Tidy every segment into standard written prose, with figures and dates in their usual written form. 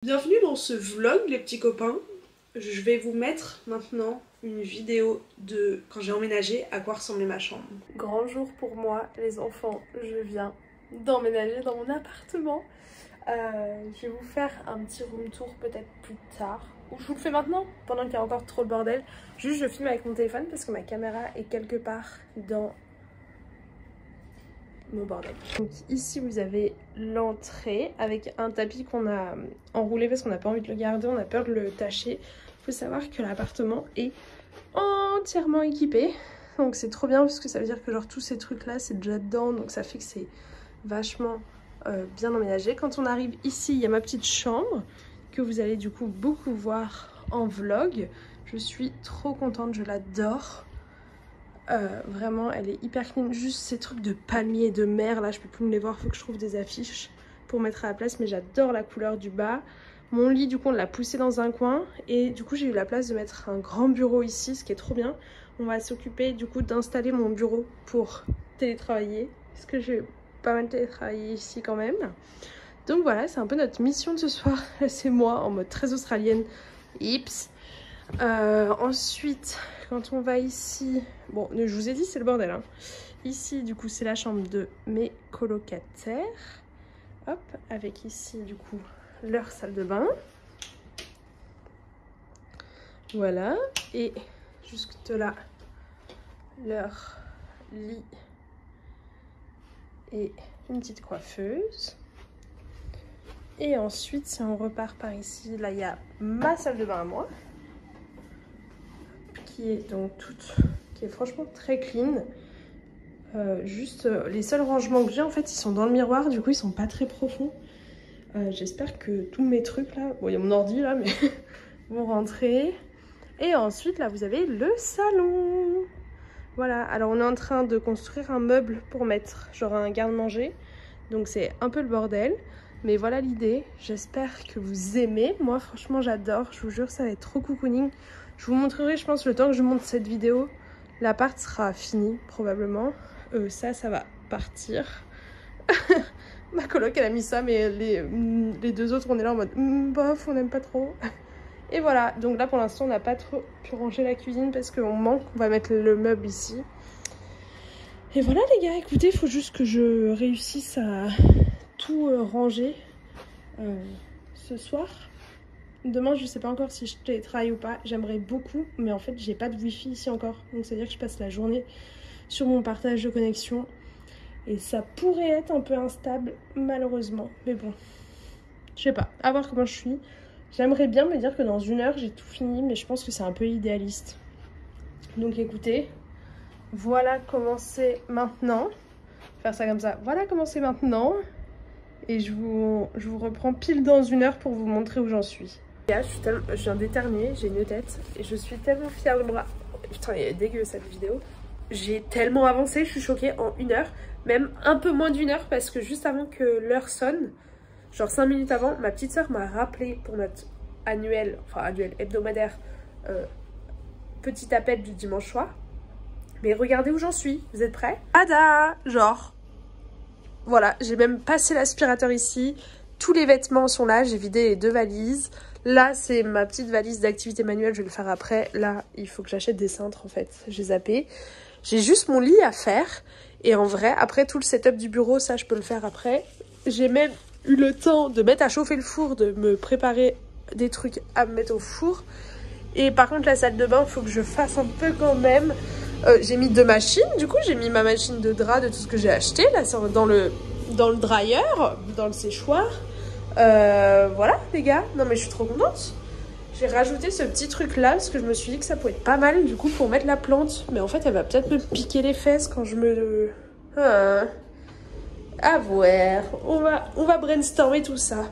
Bienvenue dans ce vlog les petits copains. Je vais vous mettre maintenant une vidéo de quand j'ai emménagé, à quoi ressemblait ma chambre. Grand jour pour moi les enfants, je viens d'emménager dans mon appartement. Je vais vous faire un petit room tour peut-être plus tard. Ou je vous le fais maintenant pendant qu'il y a encore trop le bordel. Juste je filme avec mon téléphone parce que ma caméra est quelque part dans mon bordel. Donc ici vous avez l'entrée avec un tapis qu'on a enroulé parce qu'on n'a pas envie de le garder, on a peur de le tâcher. Il faut savoir que l'appartement est entièrement équipé. Donc c'est trop bien parce que ça veut dire que genre tous ces trucs là c'est déjà dedans. Donc ça fait que c'est vachement bien emménagé. Quand on arrive ici, il y a ma petite chambre que vous allez du coup beaucoup voir en vlog. Je suis trop contente, je l'adore. Vraiment elle est hyper clean. Juste ces trucs de palmier et de mer là, je peux plus me les voir, faut que je trouve des affiches pour mettre à la place. Mais j'adore la couleur du bas. Mon lit du coup on l'a poussé dans un coin. Et du coup j'ai eu la place de mettre un grand bureau ici, ce qui est trop bien. On va s'occuper du coup d'installer mon bureau pour télétravailler, parce que je vais pas mal télétravailler ici quand même. Donc voilà, c'est un peu notre mission de ce soir. C'est moi en mode très australienne. Ips. Ensuite, quand on va ici, bon, je vous ai dit c'est le bordel, hein. Ici, du coup, c'est la chambre de mes colocataires. Hop, avec ici, du coup, leur salle de bain. Voilà, et jusque là, leur lit et une petite coiffeuse. Et ensuite, si on repart par ici, là, il y a ma salle de bain à moi. Qui est donc toute, qui est franchement très clean. Juste les seuls rangements que j'ai en fait ils sont dans le miroir, du coup ils sont pas très profonds. J'espère que tous mes trucs là, bon il y a mon ordi là mais vont rentrer. Et ensuite là vous avez le salon. Voilà, alors on est en train de construire un meuble pour mettre genre un garde-manger, donc c'est un peu le bordel. Mais voilà l'idée, j'espère que vous aimez. Moi franchement j'adore, je vous jure ça va être trop cocooning. Je vous montrerai je pense le temps que je monte cette vidéo. L'appart sera fini probablement. Ça va partir. Ma coloc elle a mis ça mais les deux autres on est là en mode bof on n'aime pas trop. Et voilà, donc là pour l'instant on n'a pas trop pu ranger la cuisine parce qu'on manque, on va mettre le meuble ici. Et voilà les gars, écoutez, il faut juste que je réussisse à tout ranger ce soir. Demain je sais pas encore si je télétravaille ou pas, j'aimerais beaucoup, mais en fait j'ai pas de wifi ici encore. Donc ça veut dire que je passe la journée sur mon partage de connexion. Et ça pourrait être un peu instable malheureusement, mais bon, je sais pas, à voir comment je suis. J'aimerais bien me dire que dans 1 heure j'ai tout fini, mais je pense que c'est un peu idéaliste. Donc écoutez, voilà comment c'est maintenant. Faire ça comme ça, voilà comment c'est maintenant. Et je vous reprends pile dans 1 heure pour vous montrer où j'en suis. Je viens d'éternuer, j'ai une tête et je suis tellement fière de moi. Putain, elle est dégueu cette vidéo. J'ai tellement avancé, je suis choquée en 1 heure, même un peu moins d'1 heure parce que juste avant que l'heure sonne, genre 5 minutes avant, ma petite soeur m'a rappelé pour notre annuel hebdomadaire petit appel du dimanche soir. Mais regardez où j'en suis, vous êtes prêts? Ada, genre, voilà, j'ai même passé l'aspirateur ici, tous les vêtements sont là, j'ai vidé les 2 valises. Là, c'est ma petite valise d'activité manuelle, je vais le faire après. Là, il faut que j'achète des cintres en fait, j'ai zappé. J'ai juste mon lit à faire. Et en vrai, après tout le setup du bureau, ça je peux le faire après. J'ai même eu le temps de mettre à chauffer le four, de me préparer des trucs à me mettre au four. Et par contre, la salle de bain, il faut que je fasse un peu quand même. J'ai mis 2 machines, du coup, j'ai mis ma machine de drap de tout ce que j'ai acheté. Là, c'est dans le dryer, dans le séchoir. Voilà, les gars. Non, mais je suis trop contente. J'ai rajouté ce petit truc là parce que je me suis dit que ça pouvait être pas mal du coup pour mettre la plante. Mais en fait elle va peut-être me piquer les fesses quand je me... À voir. On va brainstormer tout ça.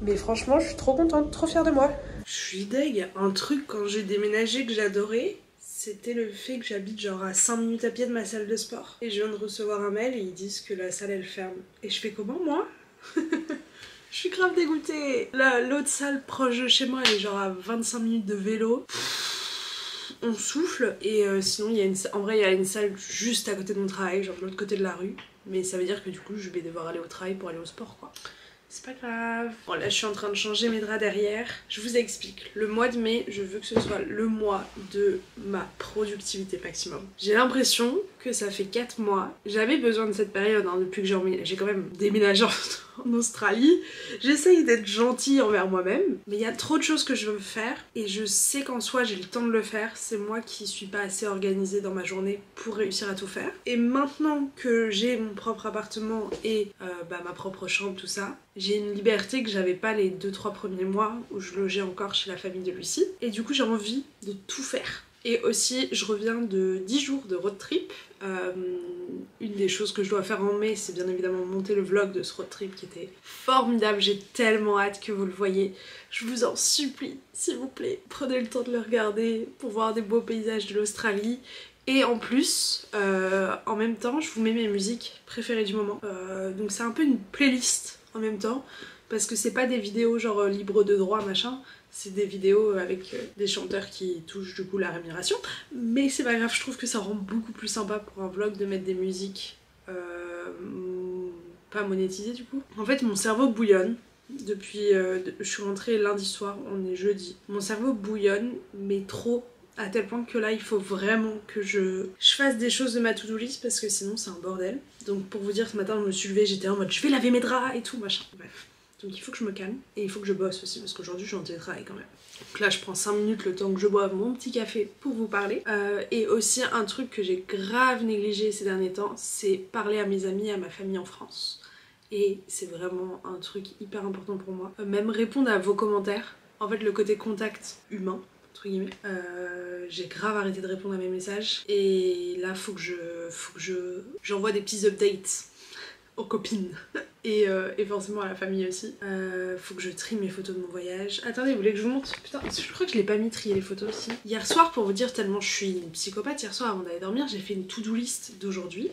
Mais franchement je suis trop contente, trop fière de moi. Je suis deg. Un truc quand j'ai déménagé que j'adorais, c'était le fait que j'habite genre à 5 minutes à pied de ma salle de sport. Et je viens de recevoir un mail et ils disent que la salle elle ferme. Et je fais comment moi? Je suis grave dégoûtée. L'autre salle proche de chez moi elle est genre à 25 minutes de vélo. On souffle et sinon il y a en vrai il y a une salle juste à côté de mon travail, genre de l'autre côté de la rue. Mais ça veut dire que du coup je vais devoir aller au travail pour aller au sport quoi. c'est pas grave. Bon là je suis en train de changer mes draps derrière. Je vous explique, le mois de mai, je veux que ce soit le mois de ma productivité maximum. J'ai l'impression que ça fait 4 mois, j'avais besoin de cette période hein, depuis que j'ai quand même déménagé en Australie. J'essaye d'être gentille envers moi-même, mais il y a trop de choses que je veux faire et je sais qu'en soi j'ai le temps de le faire. C'est moi qui suis pas assez organisée dans ma journée pour réussir à tout faire. Et maintenant que j'ai mon propre appartement et ma propre chambre, tout ça, j'ai une liberté que j'avais pas les 2-3 premiers mois où je logeais encore chez la famille de Lucie. Et du coup j'ai envie de tout faire. Et aussi, je reviens de 10 jours de road trip. Une des choses que je dois faire en mai, c'est bien évidemment monter le vlog de ce road trip qui était formidable. J'ai tellement hâte que vous le voyez. Je vous en supplie, s'il vous plaît, prenez le temps de le regarder pour voir des beaux paysages de l'Australie. Et en plus, en même temps, je vous mets mes musiques préférées du moment. Donc c'est un peu une playlist en même temps, parce que c'est pas des vidéos genre libres de droit machin. C'est des vidéos avec des chanteurs qui touchent du coup la rémunération. Mais c'est pas grave, je trouve que ça rend beaucoup plus sympa pour un vlog de mettre des musiques pas monétisées du coup. En fait mon cerveau bouillonne depuis... je suis rentrée lundi soir, on est jeudi. Mon cerveau bouillonne mais trop, à tel point que là il faut vraiment que je fasse des choses de ma to-do list parce que sinon c'est un bordel. Donc pour vous dire, ce matin je me suis levée, j'étais en mode je vais laver mes draps et tout machin, bref. Donc il faut que je me calme et il faut que je bosse aussi parce qu'aujourd'hui je suis en télétravail quand même. Donc là je prends 5 minutes le temps que je boive mon petit café pour vous parler. Et aussi un truc que j'ai grave négligé ces derniers temps, c'est parler à mes amis et à ma famille en France. Et c'est vraiment un truc hyper important pour moi. Même répondre à vos commentaires. En fait le côté contact humain, entre guillemets. J'ai grave arrêté de répondre à mes messages. Et là faut que j'envoie des petits updates aux copines et forcément à la famille aussi. Faut que je trie mes photos de mon voyage. Attendez, vous voulez que je vous montre? Putain, je crois que je l'ai pas mis trier les photos aussi. Hier soir, pour vous dire tellement je suis une psychopathe, hier soir avant d'aller dormir, j'ai fait une to-do list d'aujourd'hui.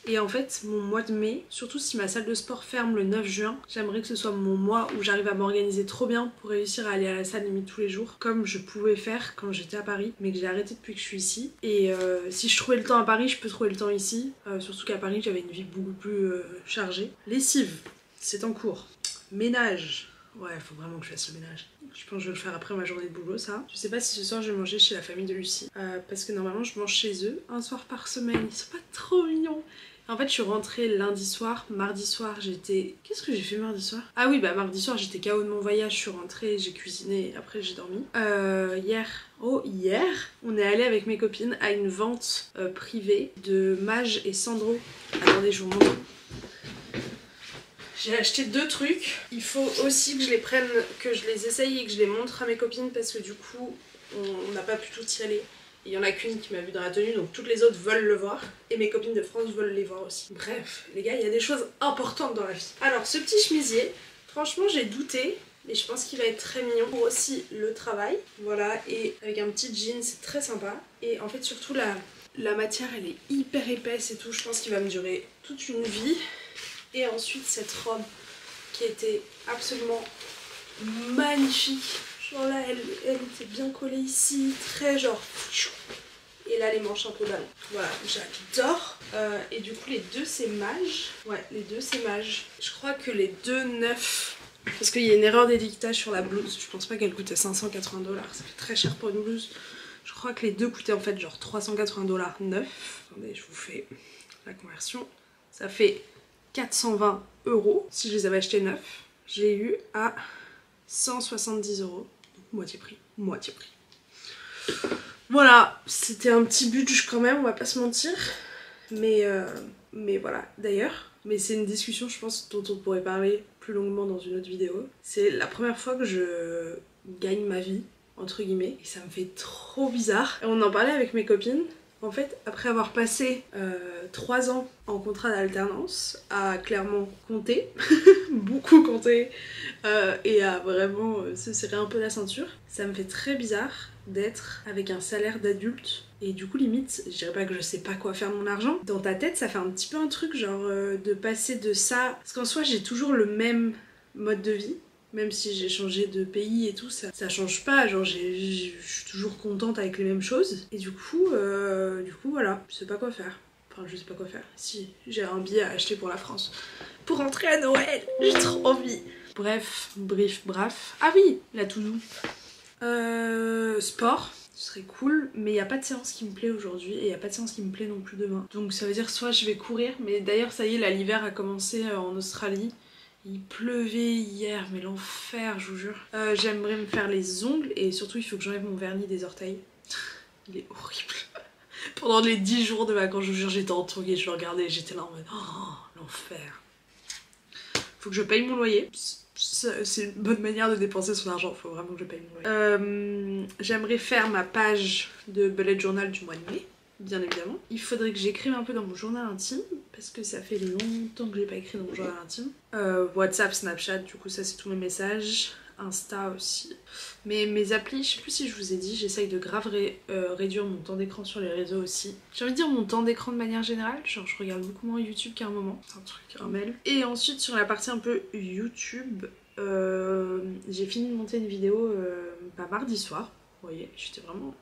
Et en fait, mon mois de mai, surtout si ma salle de sport ferme le 9 juin, j'aimerais que ce soit mon mois où j'arrive à m'organiser trop bien pour réussir à aller à la salle limite tous les jours, comme je pouvais faire quand j'étais à Paris, mais que j'ai arrêté depuis que je suis ici. Et si je trouvais le temps à Paris, je peux trouver le temps ici. Surtout qu'à Paris, j'avais une vie beaucoup plus chargée. Lessive, c'est en cours. Ménage. Ouais, faut vraiment que je fasse le ménage. Je pense que je vais le faire après ma journée de boulot, ça. Je sais pas si ce soir je vais manger chez la famille de Lucie. Parce que normalement, je mange chez eux un soir par semaine. Ils sont pas trop mignons. En fait je suis rentrée lundi soir, mardi soir j'étais... Qu'est-ce que j'ai fait mardi soir? Ah oui bah mardi soir j'étais KO de mon voyage, je suis rentrée, j'ai cuisiné et après j'ai dormi. Hier, on est allé avec mes copines à une vente privée de Mage et Sandro. Attendez je vous montre. J'ai acheté 2 trucs, il faut aussi que je les prenne, que je les essaye et que je les montre à mes copines parce que du coup on n'a pas pu tout y aller. Il y en a qu'une qui m'a vue dans la tenue, donc toutes les autres veulent le voir. Et mes copines de France veulent les voir aussi. Bref, les gars, il y a des choses importantes dans la vie. Alors, ce petit chemisier, franchement, j'ai douté. Mais je pense qu'il va être très mignon pour aussi le travail. Voilà, et avec un petit jean, c'est très sympa. Et en fait, surtout, la matière, elle est hyper épaisse et tout. Je pense qu'il va me durer toute une vie. Et ensuite, cette robe qui était absolument magnifique. Genre là, elle était bien collée ici, très genre... Et là, les manches un peu ballon. Voilà, j'adore. Et du coup, les deux, c'est Mage. Ouais, les deux, c'est Mage. Je crois que les deux neufs... Parce qu'il y a une erreur d'étiquetage sur la blouse. Je pense pas qu'elle coûtait 580 $. Ça fait très cher pour une blouse. Je crois que les deux coûtaient en fait genre 380 $ neufs. Attendez, je vous fais la conversion. Ça fait 420 € si je les avais achetés neufs. J'ai eu à 170 €. Moitié prix, moitié prix. Voilà, c'était un petit budget quand même, on va pas se mentir. Mais voilà, d'ailleurs, mais c'est une discussion je pense dont on pourrait parler plus longuement dans une autre vidéo. C'est la première fois que je gagne ma vie, entre guillemets, et ça me fait trop bizarre. Et on en parlait avec mes copines. En fait, après avoir passé 3 ans en contrat d'alternance, à clairement compter, beaucoup compter, et à vraiment se serrer un peu la ceinture, ça me fait très bizarre d'être avec un salaire d'adulte. Et du coup, limite, je dirais pas que je sais pas quoi faire de mon argent. Dans ta tête, ça fait un petit peu un truc genre de passer de ça... Parce qu'en soi, j'ai toujours le même mode de vie. Même si j'ai changé de pays et tout, ça change pas, genre je suis toujours contente avec les mêmes choses. Et du coup voilà, je sais pas quoi faire. Enfin, je sais pas quoi faire. Si, j'ai un billet à acheter pour la France. Pour rentrer à Noël. J'ai trop envie. Bref, bref. Ah oui, la to-do. Sport. Ce serait cool, mais il n'y a pas de séance qui me plaît aujourd'hui et il n'y a pas de séance qui me plaît non plus demain. Donc ça veut dire soit je vais courir, mais d'ailleurs ça y est, là l'hiver a commencé en Australie. Il pleuvait hier, mais l'enfer, je vous jure. J'aimerais me faire les ongles et surtout il faut que j'enlève mon vernis des orteils. Il est horrible. Pendant les 10 jours de vacances, je vous jure, j'étais entourée, je le regardais, j'étais là en mode oh, l'enfer. Faut que je paye mon loyer. C'est une bonne manière de dépenser son argent, faut vraiment que je paye mon loyer. J'aimerais faire ma page de bullet journal du mois de mai, bien évidemment. Il faudrait que j'écrive un peu dans mon journal intime, parce que ça fait longtemps que j'ai pas écrit dans mon journal intime. WhatsApp, Snapchat, du coup ça c'est tous mes messages. Insta aussi. Mais mes applis, je sais plus si je vous ai dit, j'essaye de grave réduire mon temps d'écran sur les réseaux aussi. J'ai envie de dire mon temps d'écran de manière générale, genre je regarde beaucoup moins YouTube qu'à un moment, c'est un truc, un mail. Et ensuite sur la partie un peu YouTube, j'ai fini de monter une vidéo mardi soir, vous voyez, j'étais vraiment...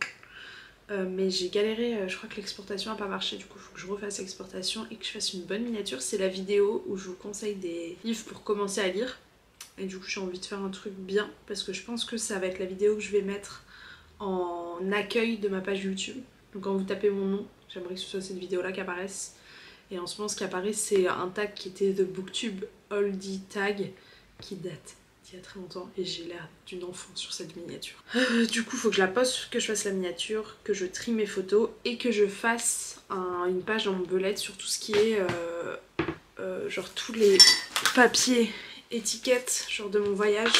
mais j'ai galéré, je crois que l'exportation a pas marché, du coup il faut que je refasse l'exportation et que je fasse une bonne miniature. C'est la vidéo où je vous conseille des livres pour commencer à lire. Et du coup j'ai envie de faire un truc bien parce que je pense que ça va être la vidéo que je vais mettre en accueil de ma page YouTube. Donc quand vous tapez mon nom, j'aimerais que ce soit cette vidéo là qui apparaisse. Et en ce moment ce qui apparaît c'est un tag qui était The Booktube Oldie Tag qui date d'il y a très longtemps et j'ai l'air d'une enfant sur cette miniature. Du coup faut que je la poste, que je fasse la miniature, que je trie mes photos et que je fasse une page dans mon bullet sur tout ce qui est genre tous les papiers étiquette genre de mon voyage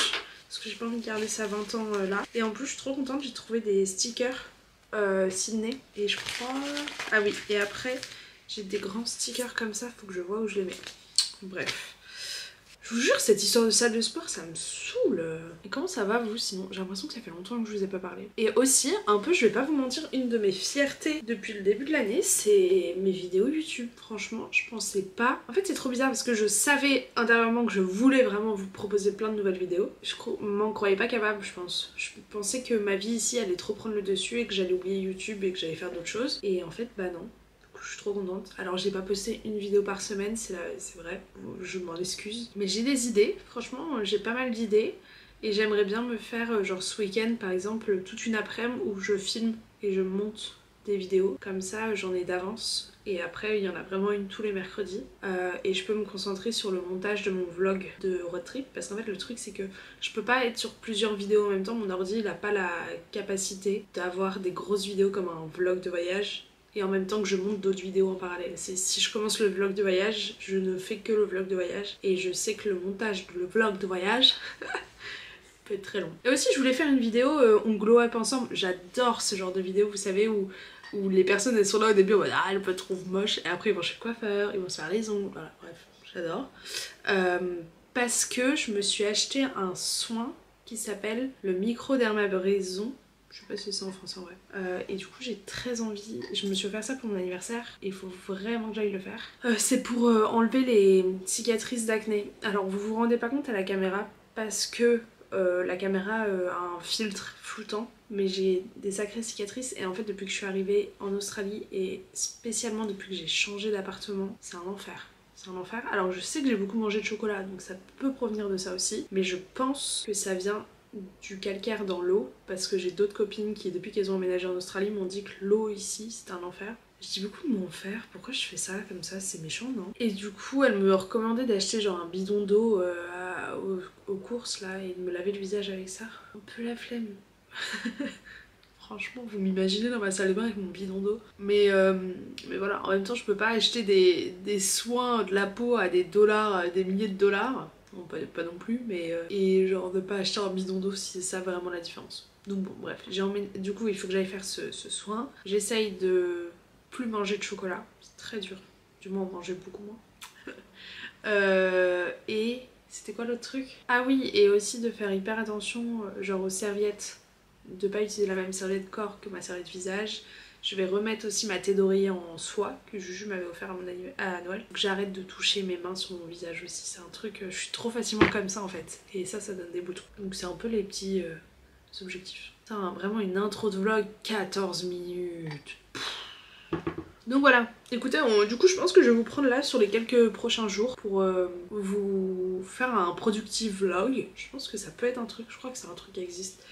parce que j'ai pas envie de garder ça 20 ans là. Et en plus je suis trop contente, j'ai trouvé des stickers Sydney et je crois... Ah oui, et après j'ai des grands stickers comme ça, faut que je vois où je les mets. Bref. Je vous jure, cette histoire de salle de sport, ça me saoule. Et comment ça va vous sinon? J'ai l'impression que ça fait longtemps que je vous ai pas parlé. Et aussi, un peu, je vais pas vous mentir, une de mes fiertés depuis le début de l'année, c'est mes vidéos YouTube. Franchement, je pensais pas... En fait, c'est trop bizarre parce que je savais intérieurement que je voulais vraiment vous proposer plein de nouvelles vidéos. Je m'en croyais pas capable, je pense. Je pensais que ma vie ici allait trop prendre le dessus et que j'allais oublier YouTube et que j'allais faire d'autres choses. Et en fait, bah non. Je suis trop contente. Alors j'ai pas posté une vidéo par semaine, c'est vrai, je m'en excuse. Mais j'ai des idées, franchement j'ai pas mal d'idées. Et j'aimerais bien me faire genre ce week-end par exemple toute une après-midi où je filme et je monte des vidéos. Comme ça j'en ai d'avance. Et après il y en a vraiment une tous les mercredis. Et je peux me concentrer sur le montage de mon vlog de road trip. Parce qu'en fait le truc c'est que je peux pas être sur plusieurs vidéos en même temps. Mon ordi il a pas la capacité d'avoir des grosses vidéos comme un vlog de voyage. Et en même temps que je monte d'autres vidéos en parallèle. Si je commence le vlog de voyage, je ne fais que le vlog de voyage. Et je sais que le montage de le vlog de voyage peut être très long. Et aussi je voulais faire une vidéo on glow up ensemble. J'adore ce genre de vidéo, vous savez, où les personnes elles sont là au début, elles me trouvent moche. Et après ils vont chez le coiffeur, ils vont se faire les ongles, voilà, bref, j'adore. Parce que je me suis acheté un soin qui s'appelle le microdermabrasion. Je sais pas si c'est en français en vrai. Et du coup j'ai très envie, je me suis offert ça pour mon anniversaire et il faut vraiment que j'aille le faire. C'est pour enlever les cicatrices d'acné. Alors vous vous rendez pas compte à la caméra parce que la caméra a un filtre floutant, mais j'ai des sacrées cicatrices et en fait depuis que je suis arrivée en Australie et spécialement depuis que j'ai changé d'appartement, c'est un enfer. C'est un enfer. Alors je sais que j'ai beaucoup mangé de chocolat donc ça peut provenir de ça aussi, mais je pense que ça vient du calcaire dans l'eau parce que j'ai d'autres copines qui depuis qu'elles ont emménagé en Australie m'ont dit que l'eau ici c'est un enfer. Je dis beaucoup de enfer, pourquoi je fais ça comme ça, c'est méchant non? Et du coup elles me recommandaient d'acheter genre un bidon d'eau aux courses là et de me laver le visage avec ça. Un peu la flemme. Franchement vous m'imaginez dans ma salle de bain avec mon bidon d'eau. Mais voilà, en même temps je peux pas acheter des soins de la peau à des dollars, des milliers de dollars. Bon, pas non plus, mais... et genre ne pas acheter un bidon d'eau si c'est ça vraiment la différence. Donc bon, bref, du coup il faut que j'aille faire ce soin. J'essaye de plus manger de chocolat, c'est très dur. Du moins en manger beaucoup moins. Et c'était quoi l'autre truc? Ah oui, et aussi de faire hyper attention genre aux serviettes. De pas utiliser la même serviette corps que ma serviette visage. Je vais remettre aussi ma thé d'oreiller en soie que Juju m'avait offert à Noël. Donc j'arrête de toucher mes mains sur mon visage aussi. C'est un truc, je suis trop facilement comme ça en fait. Et ça donne des boutons. Donc c'est un peu les petits objectifs. Putain, vraiment une intro de vlog, 14 minutes. Pff. Donc voilà, écoutez, du coup je pense que je vais vous prendre là sur les quelques prochains jours pour vous faire un productive vlog. Je pense que ça peut être un truc, je crois que c'est un truc qui existe.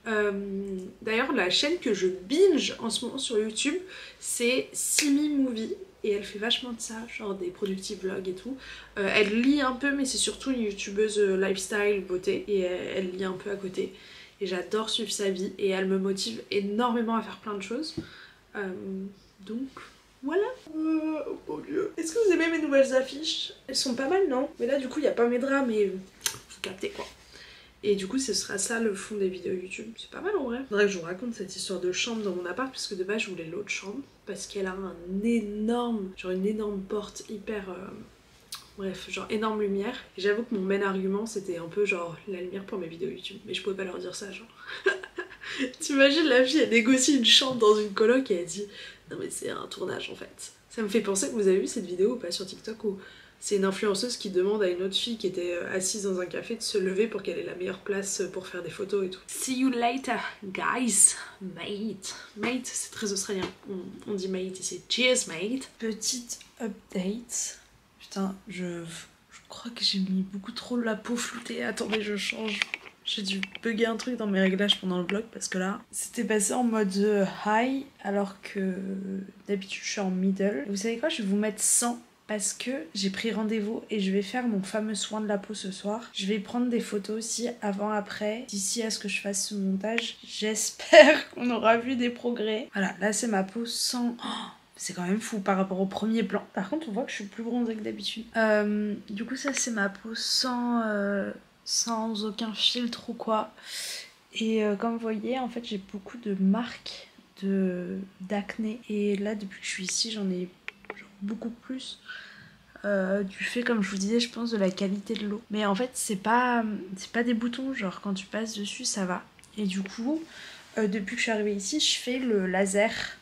D'ailleurs la chaîne que je binge en ce moment sur YouTube c'est Simi Movie et elle fait vachement de ça, genre des productive vlogs et tout. Elle lit un peu mais c'est surtout une youtubeuse lifestyle beauté et elle lit un peu à côté. Et j'adore suivre sa vie et elle me motive énormément à faire plein de choses. Donc voilà. Oh mon dieu. Est-ce que vous aimez mes nouvelles affiches? Elles sont pas mal non? Mais là du coup il n'y a pas mes draps mais vous captez quoi. Et du coup ce sera ça le fond des vidéos YouTube. C'est pas mal en vrai. Faudrait que je vous raconte cette histoire de chambre dans mon appart puisque de base je voulais l'autre chambre. Parce qu'elle a un énorme, genre une énorme porte hyper... Bref, genre énorme lumière. Et j'avoue que mon main argument c'était un peu genre la lumière pour mes vidéos YouTube. Mais je pouvais pas leur dire ça genre. T'imagines la fille elle négocie une chambre dans une coloc et elle dit non mais c'est un tournage en fait. Ça me fait penser que vous avez vu cette vidéo ou pas sur TikTok où c'est une influenceuse qui demande à une autre fille qui était assise dans un café de se lever pour qu'elle ait la meilleure place pour faire des photos et tout. See you later, guys. Mate. Mate, c'est très australien. On dit mate ici. Cheers, mate. Petite update. Putain, je crois que j'ai mis beaucoup trop la peau floutée. Attendez, je change. J'ai dû bugger un truc dans mes réglages pendant le vlog parce que là, c'était passé en mode high alors que d'habitude je suis en middle. Et vous savez quoi, je vais vous mettre 100. Parce que j'ai pris rendez-vous et je vais faire mon fameux soin de la peau ce soir. Je vais prendre des photos aussi avant-après. D'ici à ce que je fasse ce montage, j'espère qu'on aura vu des progrès. Voilà, là c'est ma peau sans... Oh, c'est quand même fou par rapport au premier plan. Par contre, on voit que je suis plus bronzée que d'habitude. Du coup, ça c'est ma peau sans aucun filtre ou quoi. Et comme vous voyez, en fait, j'ai beaucoup de marques d'acné. Et là, depuis que je suis ici, j'en ai beaucoup plus. Du fait, comme je vous disais, je pense de la qualité de l'eau. Mais en fait, c'est pas des boutons, genre quand tu passes dessus, ça va. Et du coup, depuis que je suis arrivée ici, je fais le laser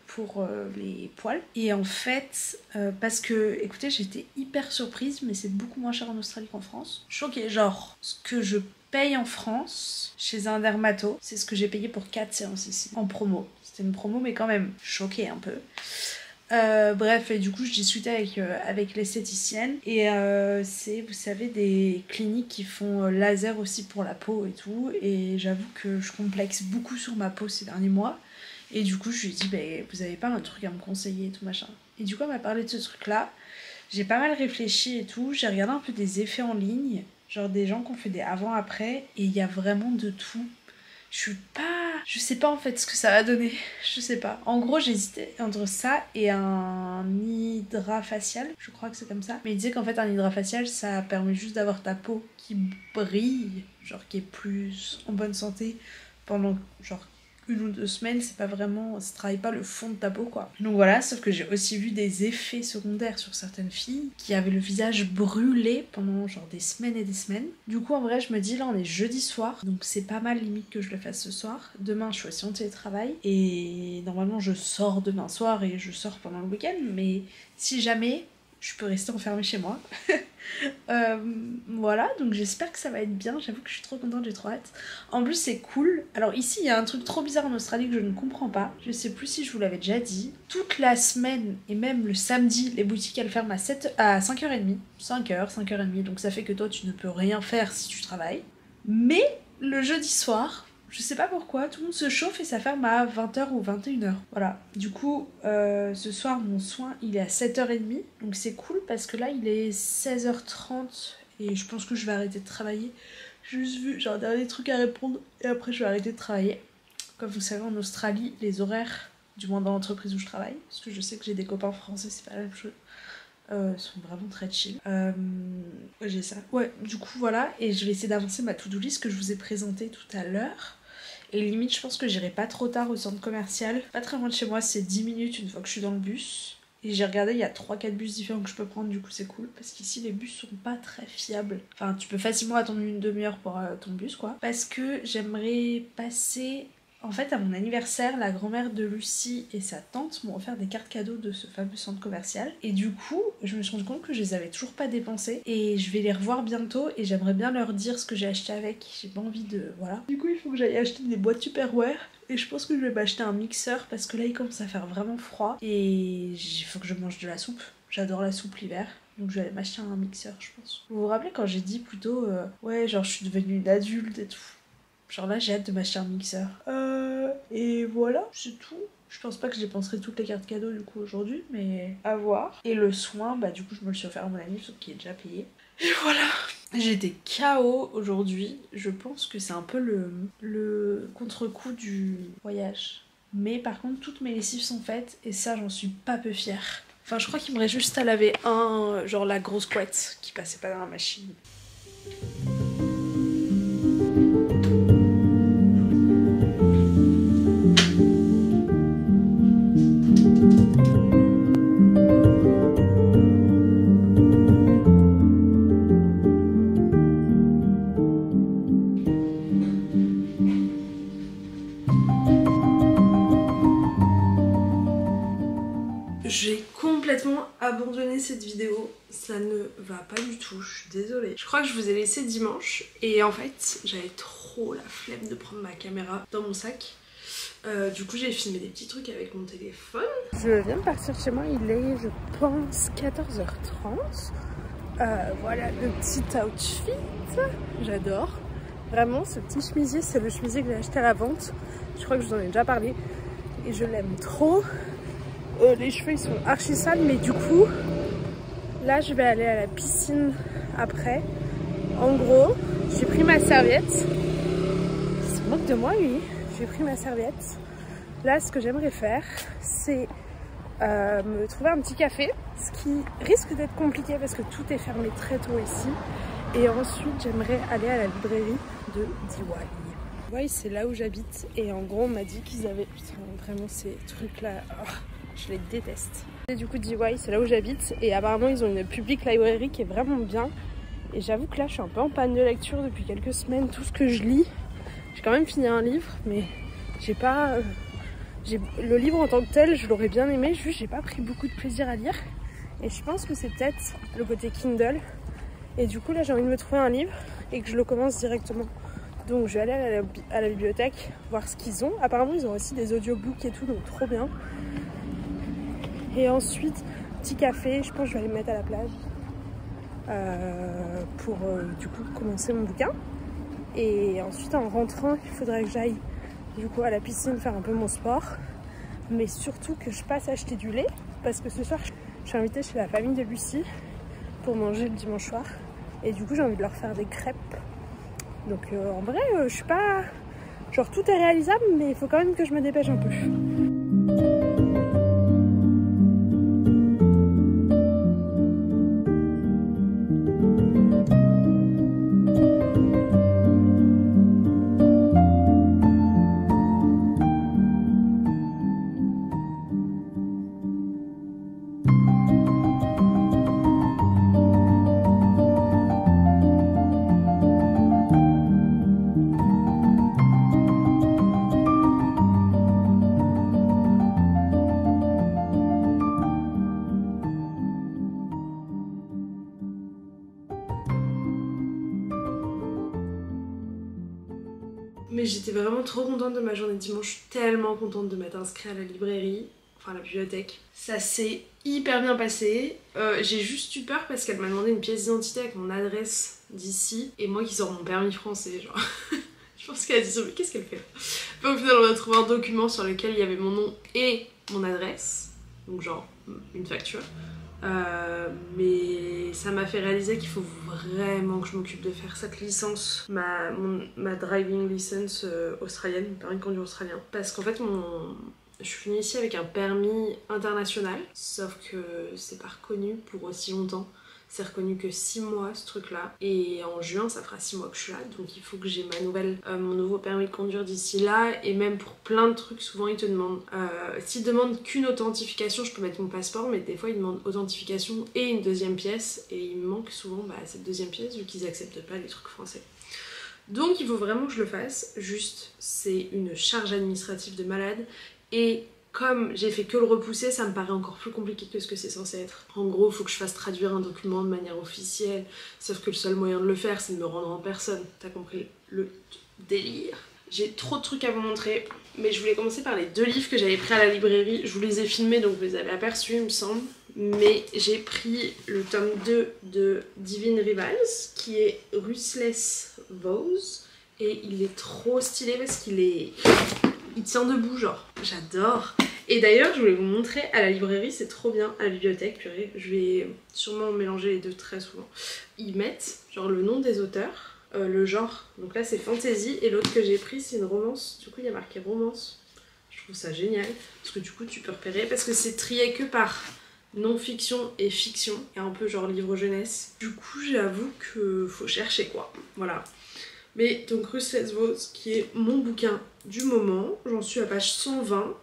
pour les poils. Et en fait, parce que, écoutez, j'étais hyper surprise, mais c'est beaucoup moins cher en Australie qu'en France. Choquée, genre, ce que je paye en France, chez un dermato, c'est ce que j'ai payé pour 4 séances ici, en promo. C'était une promo, mais quand même, choquée un peu. Bref, et du coup je discutais avec l'esthéticienne et c'est, vous savez, des cliniques qui font laser aussi pour la peau et tout, et j'avoue que je complexe beaucoup sur ma peau ces derniers mois et du coup je lui ai dit bah, vous avez pas un truc à me conseiller et tout machin, et du coup elle m'a parlé de ce truc là. J'ai pas mal réfléchi et tout, j'ai regardé un peu des effets en ligne, genre des gens qui ont fait des avant-après, et il y a vraiment de tout. Je sais pas en fait ce que ça va donner, je sais pas. En gros j'hésitais entre ça et un hydrafacial, je crois que c'est comme ça. Mais il disait qu'en fait un hydrafacial ça permet juste d'avoir ta peau qui brille, genre qui est plus en bonne santé pendant genre 1 ou 2 semaines, c'est pas vraiment, ça travaille pas le fond de ta peau quoi. Donc voilà, sauf que j'ai aussi vu des effets secondaires sur certaines filles qui avaient le visage brûlé pendant genre des semaines et des semaines. Du coup en vrai je me dis là on est jeudi soir, donc c'est pas mal limite que je le fasse ce soir. Demain je suis aussi en télétravail et normalement je sors demain soir et je sors pendant le week-end, mais si jamais je peux rester enfermée chez moi. Voilà, donc j'espère que ça va être bien, j'avoue que je suis trop contente, j'ai trop hâte. En plus c'est cool, alors ici il y a un truc trop bizarre en Australie que je ne comprends pas, je sais plus si je vous l'avais déjà dit. Toute la semaine et même le samedi, les boutiques elles ferment à 5h30, 5h, 5h30, donc ça fait que toi tu ne peux rien faire si tu travailles. Mais le jeudi soir, je sais pas pourquoi, tout le monde se chauffe et ça ferme à 20h ou 21h. Voilà. Du coup, ce soir, mon soin, il est à 7h30. Donc c'est cool parce que là, il est 16h30 et je pense que je vais arrêter de travailler. J'ai juste vu, j'ai un dernier truc à répondre et après je vais arrêter de travailler. Comme vous savez, en Australie, les horaires, du moins dans l'entreprise où je travaille, parce que je sais que j'ai des copains français, c'est pas la même chose, sont vraiment très chill. J'ai ça. Ouais, du coup, voilà. Et je vais essayer d'avancer ma to-do list que je vous ai présentée tout à l'heure. Et limite, je pense que j'irai pas trop tard au centre commercial. Pas très loin de chez moi, c'est 10 minutes une fois que je suis dans le bus. Et j'ai regardé, il y a 3-4 bus différents que je peux prendre, du coup c'est cool. Parce qu'ici, les bus sont pas très fiables. Enfin, tu peux facilement attendre une demi-heure pour ton bus, quoi. Parce que j'aimerais passer En fait, à mon anniversaire, la grand-mère de Lucie et sa tante m'ont offert des cartes cadeaux de ce fameux centre commercial. Et du coup, je me suis rendu compte que je les avais toujours pas dépensées. Et je vais les revoir bientôt et j'aimerais bien leur dire ce que j'ai acheté avec. J'ai pas envie de... voilà. Du coup, il faut que j'aille acheter des boîtes Tupperware. Et je pense que je vais m'acheter un mixeur parce que là, il commence à faire vraiment froid. Et il faut que je mange de la soupe. J'adore la soupe l'hiver. Donc je vais aller m'acheter un mixeur, je pense. Vous vous rappelez quand j'ai dit plutôt... ouais, genre je suis devenue une adulte et tout. Genre là, j'ai hâte de m'acheter un mixeur. Et voilà, c'est tout. Je pense pas que je dépenserai toutes les cartes cadeaux du coup aujourd'hui, mais à voir. Et le soin, bah du coup, je me le suis offert à mon ami, sauf qu'il est déjà payé. Et voilà. J'étais KO aujourd'hui. Je pense que c'est un peu le contre-coup du voyage. Mais par contre, toutes mes lessives sont faites et ça, j'en suis pas peu fière. Enfin, je crois qu'il me reste juste à laver genre la grosse couette qui passait pas dans la machine. J'ai complètement abandonné cette vidéo, ça ne va pas du tout, je suis désolée. Je crois que je vous ai laissé dimanche et en fait j'avais trop la flemme de prendre ma caméra dans mon sac. Du coup j'ai filmé des petits trucs avec mon téléphone. Je viens de partir chez moi, il est je pense 14h30. Voilà le petit outfit, j'adore. Vraiment ce petit chemisier, c'est le chemisier que j'ai acheté à la vente. Je crois que je vous en ai déjà parlé et je l'aime trop. Les cheveux ils sont archi sales mais du coup là je vais aller à la piscine après. En gros j'ai pris ma serviette, il se moque de moi lui, j'ai pris ma serviette. Là ce que j'aimerais faire c'est me trouver un petit café, ce qui risque d'être compliqué parce que tout est fermé très tôt ici. Et ensuite j'aimerais aller à la librairie de DIY. DIY c'est là où j'habite et en gros on m'a dit qu'ils avaient... Putain vraiment ces trucs là... Oh. Je les déteste. Et du coup DIY c'est là où j'habite et apparemment ils ont une public library qui est vraiment bien. Et j'avoue que là je suis un peu en panne de lecture depuis quelques semaines. Tout ce que je lis, j'ai quand même fini un livre mais j'ai pas... Le livre en tant que tel je l'aurais bien aimé, juste j'ai pas pris beaucoup de plaisir à lire. Et je pense que c'est peut-être le côté Kindle. Et du coup là j'ai envie de me trouver un livre et que je le commence directement. Donc je vais aller à la bibliothèque voir ce qu'ils ont. Apparemment ils ont aussi des audiobooks et tout donc trop bien. Et ensuite, petit café, je pense que je vais aller me mettre à la plage pour du coup commencer mon bouquin. Et ensuite en rentrant, il faudrait que j'aille du coup à la piscine faire un peu mon sport. Mais surtout que je passe acheter du lait parce que ce soir, je suis invitée chez la famille de Lucie pour manger le dimanche soir. Et du coup, j'ai envie de leur faire des crêpes. Donc en vrai, je suis pas... Genre tout est réalisable, mais il faut quand même que je me dépêche un peu. Mais j'étais vraiment trop contente de ma journée de dimanche, tellement contente de m'être inscrite à la librairie, enfin à la bibliothèque. Ça s'est hyper bien passé. J'ai juste eu peur parce qu'elle m'a demandé une pièce d'identité avec mon adresse d'ici et moi qui sors mon permis français, genre. Je pense qu'elle a dit mais qu'est-ce qu'elle fait là? Puis au final on a trouvé un document sur lequel il y avait mon nom et mon adresse, donc genre une facture. Mais ça m'a fait réaliser qu'il faut vraiment que je m'occupe de faire cette licence, ma driving license australienne, mon permis de conduire australien. Parce qu'en fait je suis venue ici avec un permis international, sauf que c'est pas reconnu pour aussi longtemps. C'est reconnu que 6 mois ce truc là et en juin ça fera 6 mois que je suis là, donc il faut que j'ai mon nouveau permis de conduire d'ici là. Et même pour plein de trucs souvent ils te demandent s'ils demandent qu'une authentification je peux mettre mon passeport, mais des fois ils demandent authentification et une deuxième pièce et il me manque souvent cette deuxième pièce vu qu'ils acceptent pas les trucs français. Donc il faut vraiment que je le fasse, juste c'est une charge administrative de malade et comme j'ai fait que le repousser, ça me paraît encore plus compliqué que ce que c'est censé être. En gros, il faut que je fasse traduire un document de manière officielle, sauf que le seul moyen de le faire, c'est de me rendre en personne. T'as compris le délire? J'ai trop de trucs à vous montrer, mais je voulais commencer par les 2 livres que j'avais pris à la librairie. Je vous les ai filmés, donc vous les avez aperçus, il me semble. Mais j'ai pris le tome 2 de Divine Rivals, qui est Ruthless Vows, et il est trop stylé parce qu'il tient debout, genre. J'adore. Et d'ailleurs, je voulais vous montrer à la librairie, c'est trop bien, à la bibliothèque, purée. Je vais sûrement mélanger les deux très souvent. Ils mettent genre le nom des auteurs, le genre. Donc là, c'est fantasy, et l'autre que j'ai pris, c'est une romance. Du coup, il y a marqué romance. Je trouve ça génial, parce que du coup, tu peux repérer, parce que c'est trié que par non-fiction et fiction, et un peu genre livre jeunesse. Du coup, j'avoue que faut chercher, quoi. Voilà. Mais donc Ruthless Vows, qui est mon bouquin du moment, j'en suis à page 120.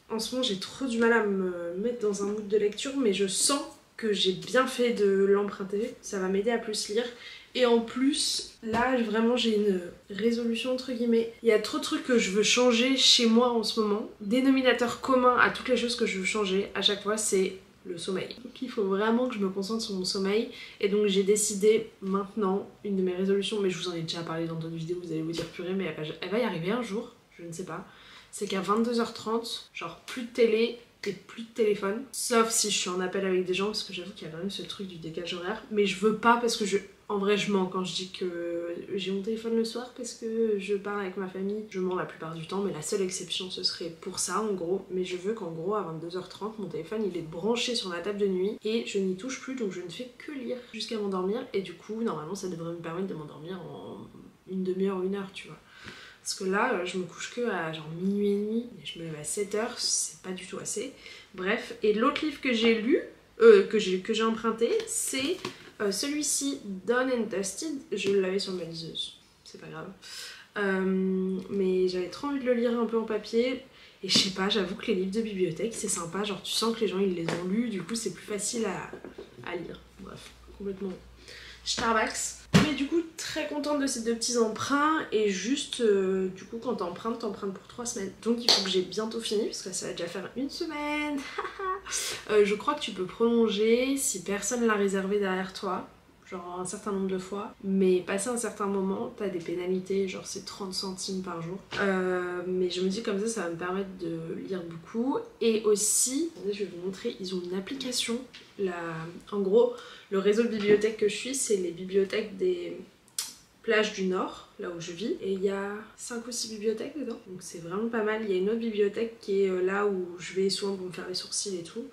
En ce moment j'ai trop du mal à me mettre dans un mood de lecture, mais je sens que j'ai bien fait de l'emprunter, ça va m'aider à plus lire. Et en plus, là vraiment j'ai une résolution entre guillemets. Il y a trop de trucs que je veux changer chez moi en ce moment. Dénominateur commun à toutes les choses que je veux changer à chaque fois, c'est le sommeil. Donc il faut vraiment que je me concentre sur mon sommeil, et donc j'ai décidé maintenant, une de mes résolutions, mais je vous en ai déjà parlé dans d'autres vidéos, vous allez vous dire purée mais elle va y arriver un jour, je ne sais pas, c'est qu'à 22h30, genre plus de télé et plus de téléphone, sauf si je suis en appel avec des gens, parce que j'avoue qu'il y a quand même ce truc du décalage horaire, mais je veux pas parce que en vrai je mens quand je dis que j'ai mon téléphone le soir parce que je parle avec ma famille. Je mens la plupart du temps, mais la seule exception ce serait pour ça en gros. Mais je veux qu'en gros à 22h30 mon téléphone il est branché sur la table de nuit et je n'y touche plus, donc je ne fais que lire jusqu'à m'endormir. Et du coup normalement ça devrait me permettre de m'endormir en une demi-heure ou 1 heure, tu vois. Parce que là je me couche que à genre minuit et demi et je me lève à 7h, c'est pas du tout assez. Bref, et l'autre livre que j'ai lu, que j'ai emprunté, c'est celui-ci, Done and Dusted. Je l'avais sur ma liseuse, c'est pas grave. Mais j'avais trop envie de le lire un peu en papier. Et je sais pas, j'avoue que les livres de bibliothèque c'est sympa, genre tu sens que les gens ils les ont lus, du coup c'est plus facile à lire. Bref, complètement Starbucks. Mais du coup très contente de ces 2 petits emprunts, et juste du coup quand t'empruntes pour 3 semaines. Donc il faut que j'ai bientôt fini parce que ça va déjà faire 1 semaine. Je crois que tu peux prolonger si personne l'a réservé derrière toi, genre un certain nombre de fois, mais passé un certain moment t'as des pénalités, genre c'est 30 centimes par jour. Mais je me dis comme ça va me permettre de lire beaucoup. Et aussi, je vais vous montrer, ils ont une application. En gros, le réseau de bibliothèques que je suis, c'est les bibliothèques des plages du Nord, là où je vis, et il y a 5 ou 6 bibliothèques dedans, donc c'est vraiment pas mal. Il y a une autre bibliothèque qui est là où je vais souvent pour me faire les sourcils et tout,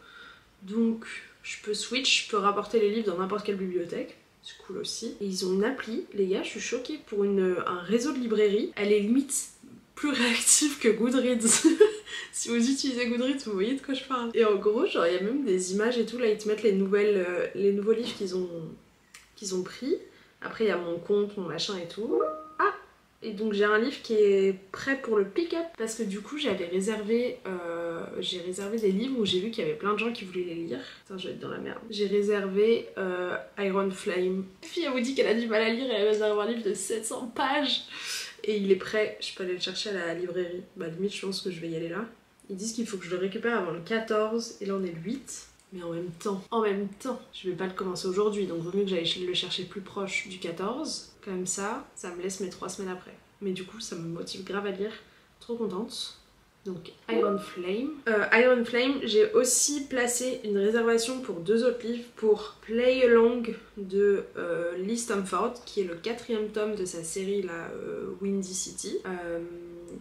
donc je peux switch, je peux rapporter les livres dans n'importe quelle bibliothèque, c'est cool aussi. Et ils ont une appli, les gars, je suis choquée, pour un réseau de librairies, elle est limite plus réactive que Goodreads. Si vous utilisez Goodreads, vous voyez de quoi je parle. Et en gros, genre il y a même des images et tout, là ils te mettent les nouveaux livres qu'ils ont pris. Après il y a mon compte, mon machin et tout. Ah! Et donc j'ai un livre qui est prêt pour le pick-up, parce que du coup j'avais réservé des livres où j'ai vu qu'il y avait plein de gens qui voulaient les lire. Putain, je vais être dans la merde. J'ai réservé Iron Flame. La fille elle vous dit qu'elle a du mal à lire et elle a réservé un livre de 700 pages. Et il est prêt, je peux aller le chercher à la librairie. Bah limite je pense que je vais y aller là. Ils disent qu'il faut que je le récupère avant le 14 et là on est le 8. Mais en même temps, je vais pas le commencer aujourd'hui, donc vaut mieux que j'aille le chercher plus proche du 14. Comme ça me laisse mes 3 semaines après. Mais du coup, ça me motive grave à lire. Trop contente. Donc Iron Flame. Iron Flame, j'ai aussi placé une réservation pour 2 autres livres pour Play Along de Lee Stamford, qui est le 4e tome de sa série là, Windy City,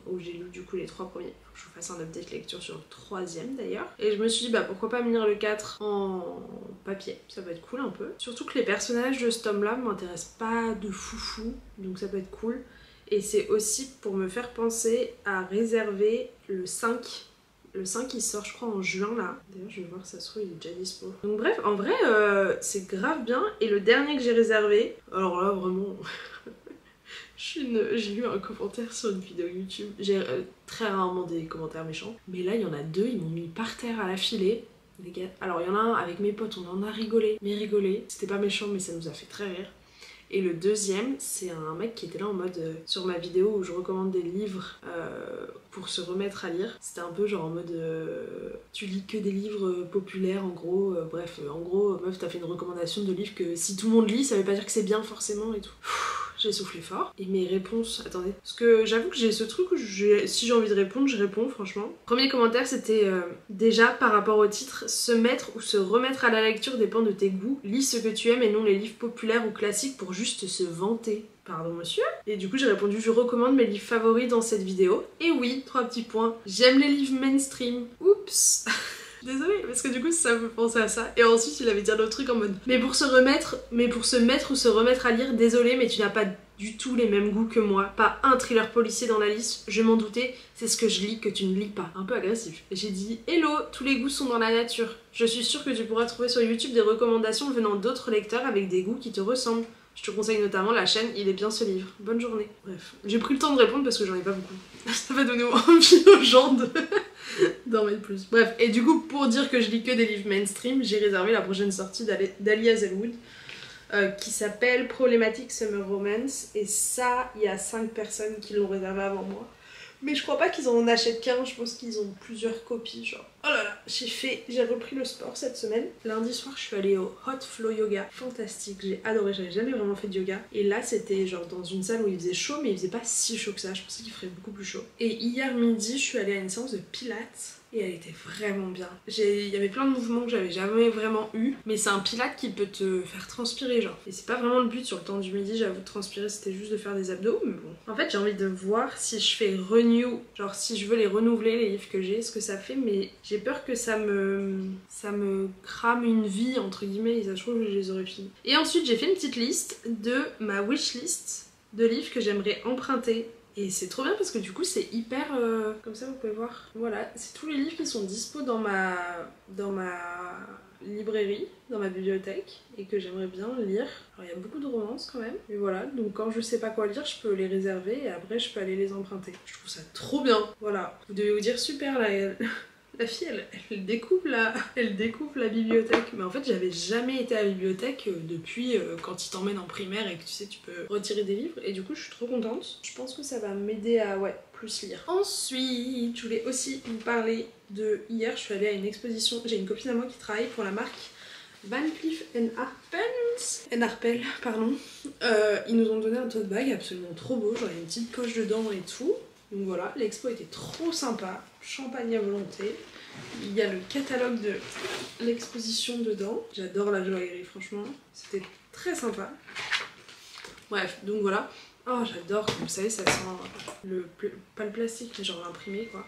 où j'ai lu du coup les 3 premiers. Faut que je vous fasse un update lecture sur le 3e d'ailleurs. Et je me suis dit bah pourquoi pas me lire le 4 en papier, ça peut être cool un peu. Surtout que les personnages de ce tome là m'intéressent pas de foufou, donc ça peut être cool. Et c'est aussi pour me faire penser à réserver le 5. Le 5 il sort je crois en juin là. D'ailleurs je vais voir, ça se trouve il est déjà dispo. Donc bref, en vrai c'est grave bien. Et le dernier que j'ai réservé, alors là vraiment... j'ai lu un commentaire sur une vidéo YouTube. J'ai très rarement des commentaires méchants. Mais là il y en a 2, ils m'ont mis par terre à la filée. Les gars. Alors il y en a un avec mes potes, on en a rigolé. Mais rigolé, c'était pas méchant mais ça nous a fait très rire. Et le deuxième, c'est un mec qui était là en mode sur ma vidéo où je recommande des livres pour se remettre à lire. C'était un peu genre en mode tu lis que des livres populaires en gros. Bref, en gros, meuf, t'as fait une recommandation de livres que si tout le monde lit, ça veut pas dire que c'est bien forcément et tout. J'ai soufflé fort. Et mes réponses, attendez. Parce que j'avoue que j'ai ce truc où si j'ai envie de répondre, je réponds franchement. Premier commentaire, c'était déjà par rapport au titre, se mettre ou se remettre à la lecture dépend de tes goûts. Lis ce que tu aimes et non les livres populaires ou classiques pour juste se vanter. Pardon monsieur. Et du coup j'ai répondu je recommande mes livres favoris dans cette vidéo. Et oui, 3 petits points. J'aime les livres mainstream. Oups. Désolée, parce que du coup ça me fait penser à ça. Et ensuite il avait dit un autre truc en mode mais pour se mettre ou se remettre à lire, désolé mais tu n'as pas du tout les mêmes goûts que moi. Pas un thriller policier dans la liste, je m'en doutais, c'est ce que je lis que tu ne lis pas. Un peu agressif. Et j'ai dit hello, tous les goûts sont dans la nature. Je suis sûre que tu pourras trouver sur YouTube des recommandations venant d'autres lecteurs avec des goûts qui te ressemblent. Je te conseille notamment la chaîne Il est bien ce livre. Bonne journée. Bref, j'ai pris le temps de répondre parce que j'en ai pas beaucoup. Ça va donner envie aux gens d'en mettre plus. Bref, et du coup, pour dire que je lis que des livres mainstream, j'ai réservé la prochaine sortie d'Ali Hazelwood qui s'appelle Problematic Summer Romance. Et ça, il y a 5 personnes qui l'ont réservé avant moi. Mais je crois pas qu'ils en achètent qu'un, je pense qu'ils ont plusieurs copies, genre. Oh là là, j'ai repris le sport cette semaine. Lundi soir, je suis allée au Hot Flow Yoga. Fantastique, j'ai adoré, j'avais jamais vraiment fait de yoga. Et là, c'était genre dans une salle où il faisait chaud, mais il faisait pas si chaud que ça. Je pensais qu'il ferait beaucoup plus chaud. Et hier midi, je suis allée à une séance de pilates. Et elle était vraiment bien. Il y avait plein de mouvements que j'avais jamais vraiment eu. Mais c'est un pilate qui peut te faire transpirer genre. Et c'est pas vraiment le but sur le temps du midi, j'avoue, de transpirer, c'était juste de faire des abdos. Mais bon. En fait, j'ai envie de voir si je fais renew. Genre si je veux les renouveler, les livres que j'ai, ce que ça fait. Mais j'ai peur que ça me crame une vie, entre guillemets. Et ça, je trouve que je les aurais finis. Et ensuite, j'ai fait une petite liste de ma wishlist de livres que j'aimerais emprunter. Et c'est trop bien parce que du coup c'est hyper... comme ça vous pouvez voir. Voilà, c'est tous les livres qui sont dispo dans ma librairie, dans ma bibliothèque et que j'aimerais bien lire. Alors il y a beaucoup de romances quand même. Mais voilà, donc quand je sais pas quoi lire, je peux les réserver et après je peux aller les emprunter. Je trouve ça trop bien. Voilà, vous devez vous dire super là... La fille, elle découvre la bibliothèque. Mais en fait, j'avais jamais été à la bibliothèque depuis quand ils t'emmènent en primaire et que tu sais, tu peux retirer des livres. Et du coup, je suis trop contente. Je pense que ça va m'aider à, plus lire. Ensuite, je voulais aussi vous parler de... Hier, je suis allée à une exposition. J'ai une copine à moi qui travaille pour la marque Van Cleef & Arpels, pardon. Ils nous ont donné un tote bag absolument trop beau. Genre, il y a une petite poche dedans et tout. Donc voilà, l'expo était trop sympa, champagne à volonté. Il y a le catalogue de l'exposition dedans. J'adore la joaillerie, franchement, c'était très sympa. Bref, donc voilà. Oh, j'adore, comme vous savez, ça sent pas le plastique, mais genre l'imprimé quoi.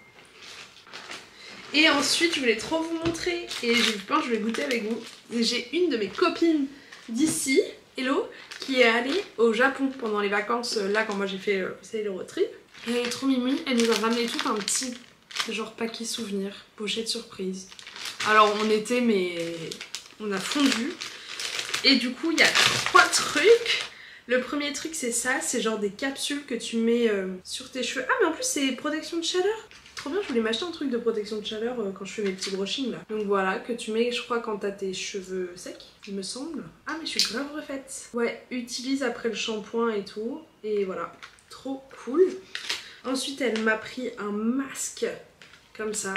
Et ensuite, je voulais trop vous montrer, et je pense que je vais goûter avec vous. J'ai une de mes copines d'ici, Hello, qui est allée au Japon pendant les vacances, là quand moi j'ai fait le road trip. Elle est trop mimi, elle nous a ramené tout un petit genre paquet souvenir, pochette surprise. Alors on était mais on a fondu. Et du coup il y a 3 trucs. Le premier truc c'est ça, c'est genre des capsules que tu mets sur tes cheveux. Ah mais en plus c'est protection de chaleur. Trop bien, je voulais m'acheter un truc de protection de chaleur quand je fais mes petits brushings là. Donc voilà, que tu mets je crois quand t'as tes cheveux secs, il me semble. Ah mais je suis grave refaite. Ouais, utilise après le shampoing et tout. Et voilà, trop cool. Ensuite, elle m'a pris un masque comme ça.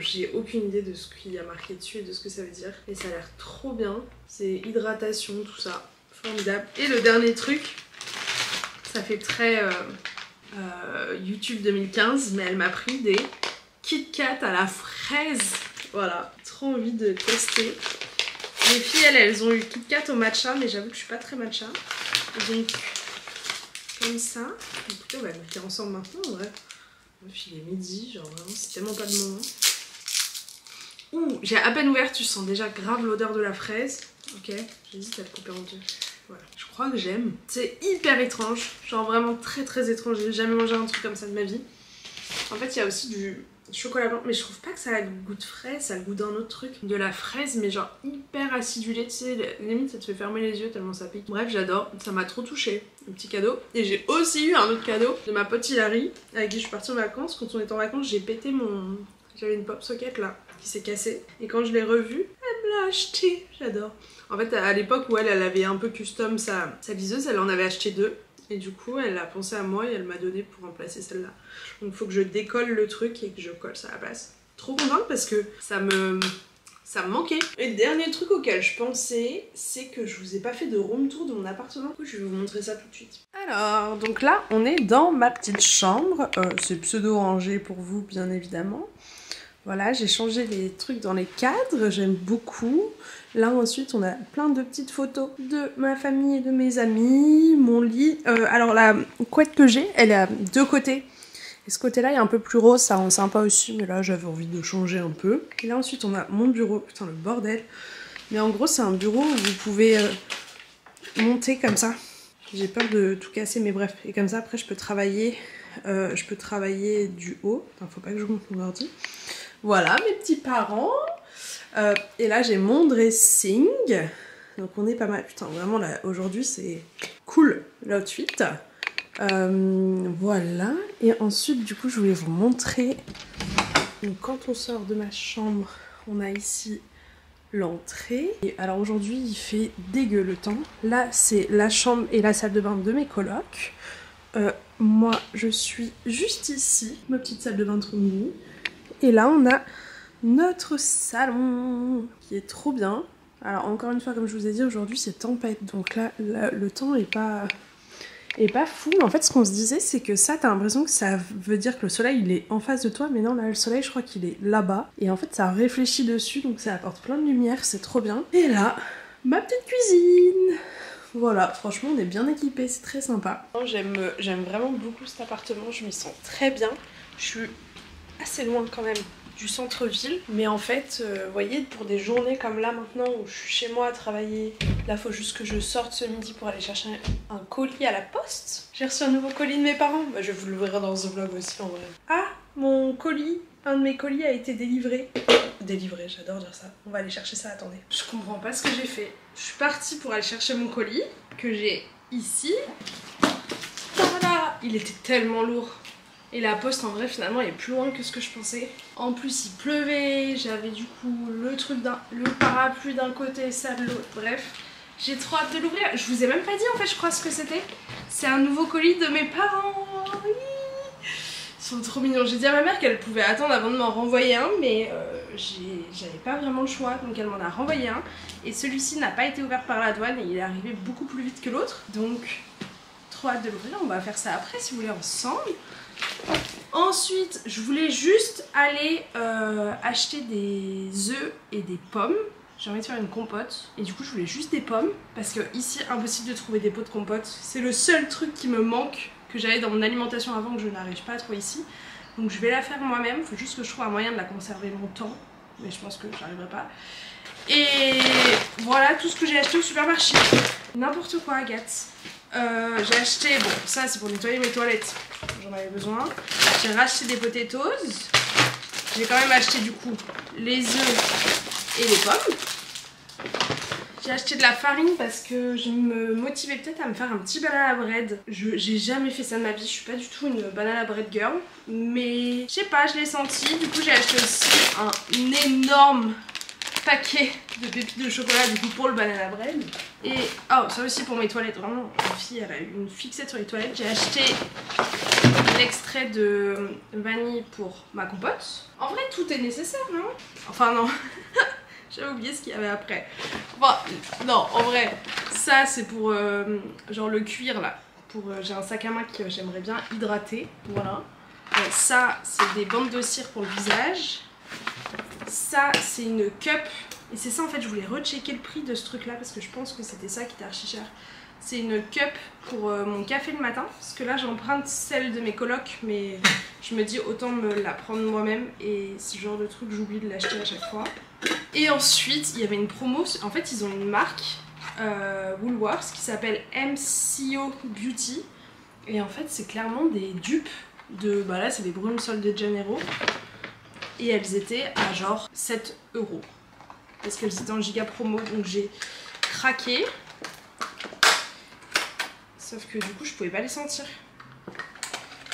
J'ai aucune idée de ce qu'il y a marqué dessus et de ce que ça veut dire. Et ça a l'air trop bien. C'est hydratation, tout ça. Formidable. Et le dernier truc, ça fait très YouTube 2015, mais elle m'a pris des Kit Kat à la fraise. Voilà, trop envie de tester. Les filles, elles ont eu Kit Kat au matcha, mais j'avoue que je suis pas très matcha. Donc... comme ça. Écoutez, on va le mettre ensemble maintenant en vrai. Il est midi, genre vraiment, c'est tellement pas le moment. Ouh, j'ai à peine ouvert, tu sens déjà grave l'odeur de la fraise. Ok, j'hésite à le couper en deux. Voilà, je crois que j'aime. C'est hyper étrange, genre vraiment très très étrange. J'ai jamais mangé un truc comme ça de ma vie. En fait, il y a aussi du chocolat blanc, mais je trouve pas que ça a le goût de fraise, ça a le goût d'un autre truc. De la fraise, mais genre hyper acidulé, tu sais, limite ça te fait fermer les yeux tellement ça pique. Bref, j'adore, ça m'a trop touchée, un petit cadeau. Et j'ai aussi eu un autre cadeau de ma pote Hilary, avec qui je suis partie en vacances. Quand on était en vacances, j'ai pété mon... J'avais une pop socket là, qui s'est cassée. Et quand je l'ai revue, elle l'a acheté, j'adore. En fait, à l'époque où elle avait un peu custom sa liseuse, elle en avait acheté 2. Et du coup, elle a pensé à moi et elle m'a donné pour remplacer celle-là. Donc il faut que je décolle le truc et que je colle ça à la place. Trop contente parce que ça me manquait. Et le dernier truc auquel je pensais, c'est que je vous ai pas fait de room tour de mon appartement. Du coup, je vais vous montrer ça tout de suite. Alors, donc là, on est dans ma petite chambre. C'est pseudo rangé pour vous, bien évidemment. Voilà, j'ai changé les trucs dans les cadres, j'aime beaucoup. Là ensuite on a plein de petites photos de ma famille et de mes amis, mon lit. Alors la couette que j'ai, elle est à 2 côtés. Et ce côté-là est un peu plus rose, ça rend sympa aussi, mais là j'avais envie de changer un peu. Et là ensuite on a mon bureau, putain le bordel. Mais en gros c'est un bureau où vous pouvez monter comme ça. J'ai peur de tout casser, mais bref. Et comme ça après je peux travailler du haut. Enfin, faut pas que je monte mon ordi. Voilà mes petits parents. Et là j'ai mon dressing. Donc on est pas mal. Putain vraiment là aujourd'hui c'est cool l'outfit. Voilà. Et ensuite du coup je voulais vous montrer. Donc quand on sort de ma chambre, on a ici l'entrée. Et alors aujourd'hui il fait dégueu le temps. Là c'est la chambre et la salle de bain de mes colocs. Moi je suis juste ici, ma petite salle de bain trop mini. Et là on a notre salon qui est trop bien. Alors encore une fois comme je vous ai dit aujourd'hui c'est tempête donc là le temps est pas fou. Mais en fait ce qu'on se disait c'est que ça t'as l'impression que ça veut dire que le soleil il est en face de toi, mais non là le soleil je crois qu'il est là-bas. Et en fait ça réfléchit dessus donc ça apporte plein de lumière, c'est trop bien. Et là ma petite cuisine. Voilà, franchement on est bien équipés, c'est très sympa. J'aime vraiment beaucoup cet appartement, je m'y sens très bien. Je suis assez loin quand même du centre-ville, mais en fait, vous voyez, pour des journées comme là maintenant où je suis chez moi à travailler, là faut juste que je sorte ce midi pour aller chercher un colis à la poste. J'ai reçu un nouveau colis de mes parents, bah, je vais vous l'ouvrir dans ce vlog aussi en vrai. Ah, mon colis, un de mes colis a été délivré. Délivré, j'adore dire ça. On va aller chercher ça, attendez. Je comprends pas ce que j'ai fait. Je suis partie pour aller chercher mon colis, que j'ai ici. Voilà, il était tellement lourd. Et la poste en vrai finalement elle est plus loin que ce que je pensais. En plus il pleuvait, j'avais du coup le parapluie d'un côté, ça de l'autre, bref. J'ai trop hâte de l'ouvrir. Je vous ai même pas dit en fait je crois ce que c'était. C'est un nouveau colis de mes parents. Oui. Ils sont trop mignons. J'ai dit à ma mère qu'elle pouvait attendre avant de m'en renvoyer un, mais j'avais pas vraiment le choix. Donc elle m'en a renvoyé un. Et celui-ci n'a pas été ouvert par la douane et il est arrivé beaucoup plus vite que l'autre. Donc trop hâte de l'ouvrir, on va faire ça après si vous voulez ensemble. Ensuite, je voulais juste aller acheter des œufs et des pommes. J'ai envie de faire une compote. Et du coup, je voulais juste des pommes. Parce que ici, impossible de trouver des pots de compote. C'est le seul truc qui me manque, que j'avais dans mon alimentation avant, que je n'arrive pas à trouver ici. Donc je vais la faire moi-même. Il faut juste que je trouve un moyen de la conserver longtemps. Mais je pense que j'arriverai pas. Et voilà tout ce que j'ai acheté au supermarché. N'importe quoi, Agathe. J'ai acheté, bon ça c'est pour nettoyer mes toilettes, j'en avais besoin. J'ai racheté des potatoes. J'ai quand même acheté du coup les œufs et les pommes. J'ai acheté de la farine parce que je me motivais peut-être à me faire un petit banana bread. J'ai jamais fait ça de ma vie, je suis pas du tout une banana bread girl. Mais je sais pas, je l'ai senti. Du coup j'ai acheté aussi un énorme paquet de pépites de chocolat du coup pour le banana bread. Et oh ça aussi pour mes toilettes, vraiment ma fille elle a eu une fixette sur les toilettes. J'ai acheté l'extrait de vanille pour ma compote. En vrai tout est nécessaire non? Enfin non. J'avais oublié ce qu'il y avait après. Enfin non en vrai ça c'est pour genre le cuir là. J'ai un sac à main que j'aimerais bien hydrater. Voilà. Ça c'est des bandes de cire pour le visage. Ça c'est une cup. Et c'est ça en fait, je voulais rechecker le prix de ce truc là parce que je pense que c'était ça qui était archi cher. C'est une cup pour mon café le matin. Parce que là j'emprunte celle de mes colocs, mais je me dis autant me la prendre moi-même. Et ce genre de truc j'oublie de l'acheter à chaque fois. Et ensuite il y avait une promo, en fait ils ont une marque Woolworths qui s'appelle MCO Beauty. Et en fait c'est clairement des dupes de, bah là c'est des brumes Sol de Janeiro. Et elles étaient à genre 7 €. Parce qu'elles étaient en giga promo, donc j'ai craqué. Sauf que du coup je pouvais pas les sentir.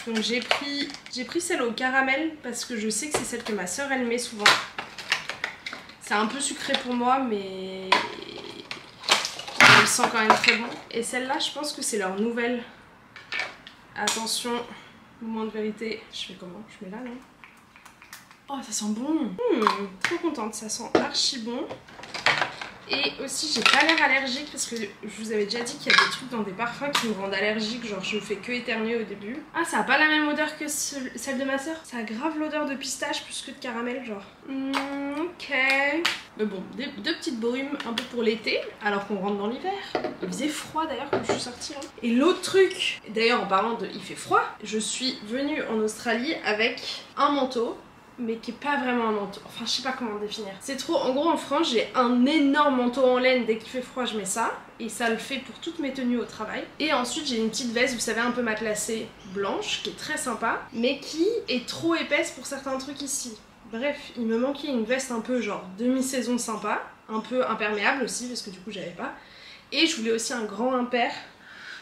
Donc j'ai pris celle au caramel parce que je sais que c'est celle que ma soeur elle met souvent. C'est un peu sucré pour moi, mais je le sens quand même très bon. Et celle-là, je pense que c'est leur nouvelle. Attention, moment de vérité. Je fais comment? Je mets là, non? Oh, ça sent bon. Trop contente, ça sent archi bon. Et aussi, j'ai pas l'air allergique parce que je vous avais déjà dit qu'il y a des trucs dans des parfums qui me rendent allergique. Genre, je fais que éternuer au début. Ah, ça a pas la même odeur que celle de ma soeur. Ça a grave l'odeur de pistache plus que de caramel, genre. Ok. Mais bon, deux petites brumes un peu pour l'été, alors qu'on rentre dans l'hiver. Il faisait froid d'ailleurs quand je suis sortie. Hein. Et l'autre truc, d'ailleurs en parlant de il fait froid, je suis venue en Australie avec un manteau. Mais qui est pas vraiment un manteau, enfin je sais pas comment le définir. C'est trop, en gros en France j'ai un énorme manteau en laine, dès qu'il fait froid je mets ça. Et ça le fait pour toutes mes tenues au travail. Et ensuite j'ai une petite veste, vous savez un peu matelassée blanche, qui est très sympa, mais qui est trop épaisse pour certains trucs ici. Bref, il me manquait une veste un peu genre demi-saison sympa, un peu imperméable aussi parce que du coup j'avais pas. Et je voulais aussi un grand impair.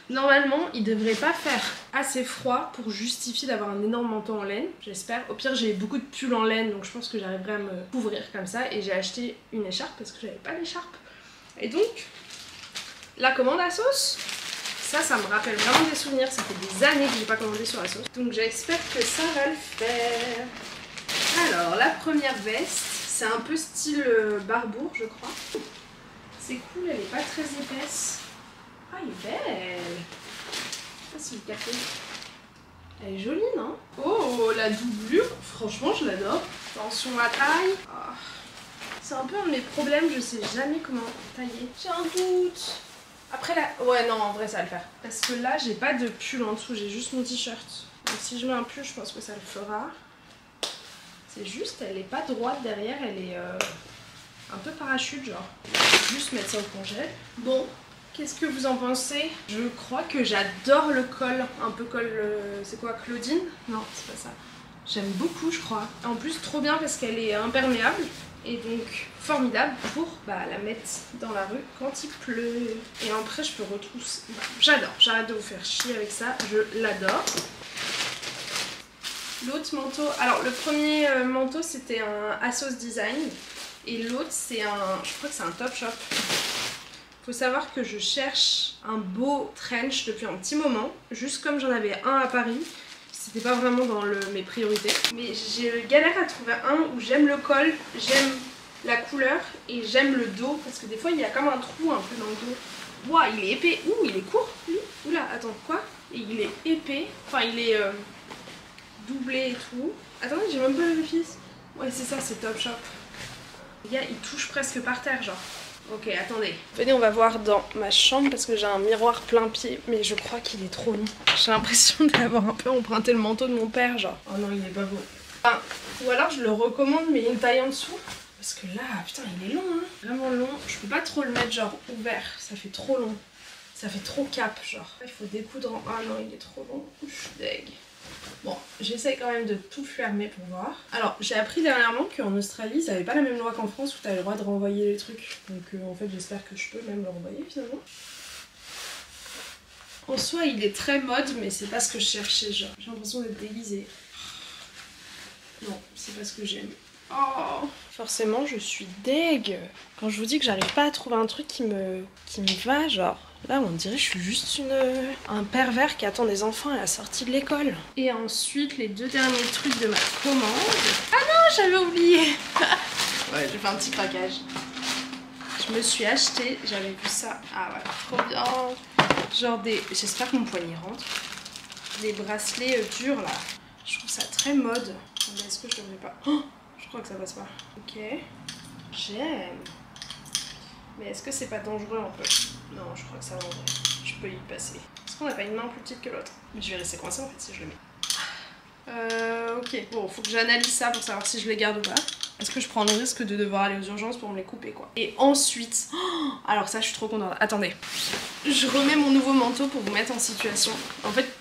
Normalement, il devrait pas faire assez froid pour justifier d'avoir un énorme manteau en laine, j'espère. Au pire, j'ai beaucoup de pulls en laine, donc je pense que j'arriverai à me couvrir comme ça. Et j'ai acheté une écharpe parce que j'avais pas d'écharpe. Et donc, la commande à sauce, ça me rappelle vraiment des souvenirs. Ça fait des années que j'ai pas commandé sur la sauce. Donc j'espère que ça va le faire. Alors, la première veste, c'est un peu style barbour, je crois. C'est cool, elle est pas très épaisse. Ah, elle est belle. Ça, c'est le café. Elle est jolie, non? Oh, la doublure. Franchement, je l'adore. Attention à la taille. Oh. C'est un peu un de mes problèmes. Je sais jamais comment tailler. J'ai un doute. Après, là... Ouais, non, en vrai, ça va le faire. Parce que là, j'ai pas de pull en dessous. J'ai juste mon t-shirt. Donc, si je mets un pull, je pense que ça le fera. C'est juste, elle est pas droite derrière. Elle est un peu parachute, genre. Je vais juste mettre ça au congèle. Bon. Qu'est-ce que vous en pensez? Je crois que j'adore le col, un peu col, c'est quoi, Claudine? Non, c'est pas ça. J'aime beaucoup, je crois. En plus, trop bien parce qu'elle est imperméable et donc formidable pour la mettre dans la rue quand il pleut. Et après, je peux retrousser. J'adore, j'arrête de vous faire chier avec ça, je l'adore. L'autre manteau, alors le premier manteau c'était un Assos Design et l'autre c'est un, je crois que c'est un Topshop. Faut savoir que je cherche un beau trench depuis un petit moment, juste comme j'en avais un à Paris. C'était pas vraiment dans mes priorités. Mais j'ai galère à trouver un où j'aime le col, j'aime la couleur et j'aime le dos. Parce que des fois il y a comme un trou un peu dans le dos. Ouah, il est épais. Ouh, il est court lui. Oula, attends, quoi? Et il est épais. Enfin, il est doublé et tout. Attendez, j'ai même pas vérifié. Ouais, c'est ça, c'est Topshop. Les gars, il touche presque par terre, genre. Ok, attendez. Venez, on va voir dans ma chambre parce que j'ai un miroir plein pied, mais je crois qu'il est trop long. J'ai l'impression d'avoir un peu emprunté le manteau de mon père, genre. Oh non, il est pas beau. Enfin, ou alors je le recommande, mais une taille en dessous. Parce que là, putain, il est long, hein. Vraiment long. Je peux pas trop le mettre, genre, ouvert. Ça fait trop long. Ça fait trop cap, genre. Il faut découdre en... Ah non, il est trop long. Je suis deg. Bon, j'essaie quand même de tout fermer pour voir. Alors, j'ai appris dernièrement qu'en Australie, ça n'avait pas la même loi qu'en France où tu as le droit de renvoyer les trucs. Donc en fait, j'espère que je peux même le renvoyer finalement. En soi, il est très mode, mais c'est pas ce que je cherchais, genre. J'ai l'impression d'être déguisée. Non, c'est pas ce que j'aime. Oh, forcément, je suis deg. Quand je vous dis que j'arrive pas à trouver un truc qui me va, genre... Là, on dirait que je suis juste un pervers qui attend des enfants à la sortie de l'école. Et ensuite, les deux derniers trucs de ma commande. Ah non, j'avais oublié. Ouais, j'ai fait un petit craquage. Je me suis acheté, j'avais vu ça. Ah ouais, trop bien. Genre des... J'espère que mon poignet rentre. Des bracelets durs, là. Je trouve ça très mode. Mais est-ce que je devrais pas... Oh, je crois que ça passe pas. Ok. J'aime. Mais est-ce que c'est pas dangereux un peu? Non, je crois que ça va en vrai. Je peux y passer. Est-ce qu'on n'a pas une main plus petite que l'autre? Mais je vais rester coincée en fait si je le mets. Ok. Bon, faut que j'analyse ça pour savoir si je les garde ou pas. Est-ce que je prends le risque de devoir aller aux urgences pour me les couper, quoi? Et ensuite... Oh, alors ça, je suis trop contente. Attendez. Je remets mon nouveau manteau pour vous mettre en situation. En fait,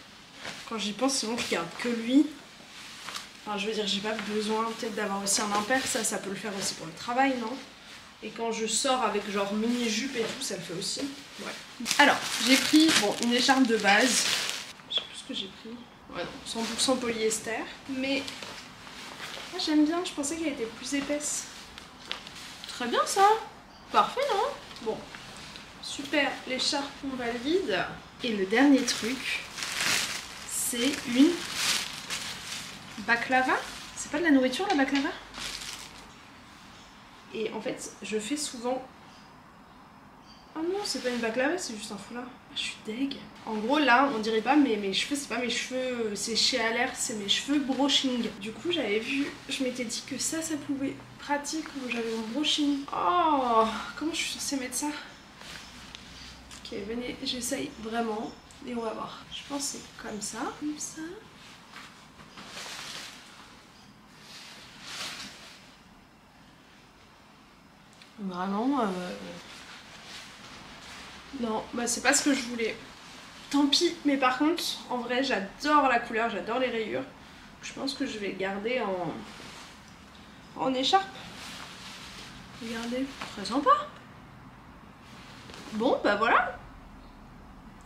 quand j'y pense, souvent je garde que lui. Enfin, je veux dire, j'ai pas besoin peut-être d'avoir aussi un impair. Ça peut le faire aussi pour le travail, non? Et quand je sors avec genre mini-jupe et tout, ça le fait aussi. Ouais. Alors, j'ai pris une écharpe de base. Je sais plus ce que j'ai pris. Ouais, non, 100% polyester. Mais moi j'aime bien, je pensais qu'elle était plus épaisse. Très bien ça. Parfait, non? Bon. Super, l'écharpe on valide. Et le dernier truc, c'est une baklava. C'est pas de la nourriture la baklava? Et en fait, je fais souvent... Ah non, c'est pas une baklava, c'est juste un foulard. Je suis deg. En gros, là, on dirait pas, mais mes cheveux, c'est pas mes cheveux séchés à l'air, c'est mes cheveux brushing. Du coup, j'avais vu, je m'étais dit que ça pouvait pratique quand j'avais mon brushing. Oh, comment je suis censée mettre ça? Ok, venez, j'essaye vraiment et on va voir. Je pense que c'est comme ça. Comme ça. Vraiment, non, bah c'est pas ce que je voulais. Tant pis, mais par contre, en vrai, j'adore la couleur, j'adore les rayures. Je pense que je vais le garder en écharpe. Regardez, très sympa. Bon, bah voilà.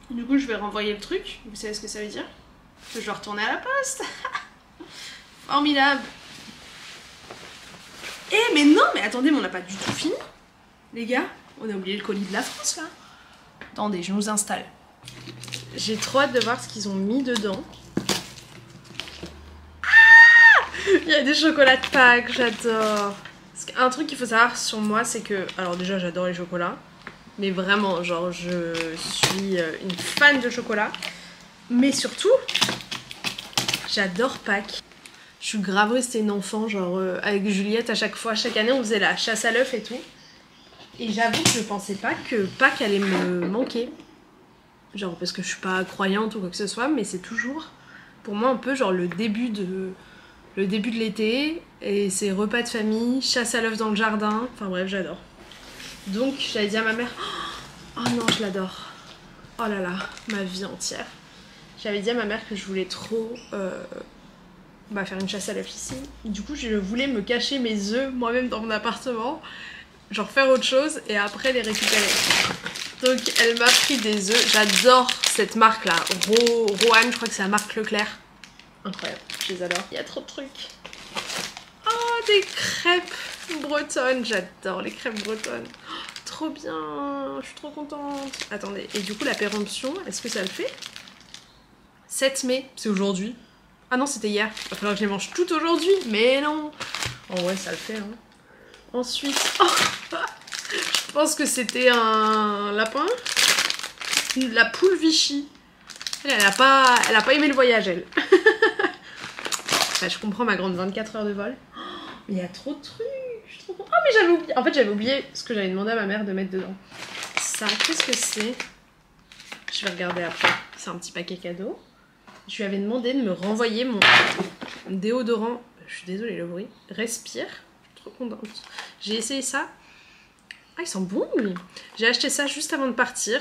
Du coup, je vais renvoyer le truc. Vous savez ce que ça veut dire? Que je dois retourner à la poste. Formidable. Eh, mais non, mais attendez, mais on n'a pas du tout fini. Les gars, on a oublié le colis de la France, là. Attendez, je nous installe. J'ai trop hâte de voir ce qu'ils ont mis dedans. Ah! Il y a des chocolats de Pâques, j'adore. Un truc qu'il faut savoir sur moi, c'est que... Alors déjà, j'adore les chocolats. Mais vraiment, genre, je suis une fan de chocolat. Mais surtout, j'adore Pâques. Je suis grave restée une enfant, genre, avec Juliette, à chaque fois, chaque année, on faisait la chasse à l'œuf et tout. Et j'avoue que je pensais pas que Pâques allait me manquer. Genre, parce que je suis pas croyante ou quoi que ce soit, mais c'est toujours, pour moi, un peu genre le début de l'été. Et c'est repas de famille, chasse à l'œuf dans le jardin. Enfin bref, j'adore. Donc, j'avais dit à ma mère, oh non, je l'adore. Oh là là, ma vie entière. J'avais dit à ma mère que je voulais trop faire une chasse à l'œuf ici. Du coup, je voulais me cacher mes œufs moi-même dans mon appartement. Genre faire autre chose et après les récupérer. Donc elle m'a pris des œufs. J'adore cette marque là. Roanne, je crois que c'est la marque Leclerc. Incroyable, je les adore. Il y a trop de trucs. Oh, des crêpes bretonnes. J'adore les crêpes bretonnes. Oh, trop bien, je suis trop contente. Attendez, et du coup la péremption, est-ce que ça le fait? 7 mai, c'est aujourd'hui. Ah non, c'était hier. Il va falloir que je les mange toutes aujourd'hui. Mais non. En vrai, ça le fait, hein. Ensuite, oh, je pense que c'était un lapin. La poule Vichy. Elle a pas aimé le voyage, elle. Enfin, je comprends ma grande 24 heures de vol. Oh, mais il y a trop de trucs. Je suis trop... Oh, mais j'avais oublié. En fait, j'avais oublié ce que j'avais demandé à ma mère de mettre dedans. Ça, qu'est-ce que c'est? Je vais regarder après. C'est un petit paquet cadeau. Je lui avais demandé de me renvoyer mon déodorant. Je suis désolée, le bruit. Respire. Trop contente. J'ai essayé ça. Ah, il sent bon, lui. J'ai acheté ça juste avant de partir.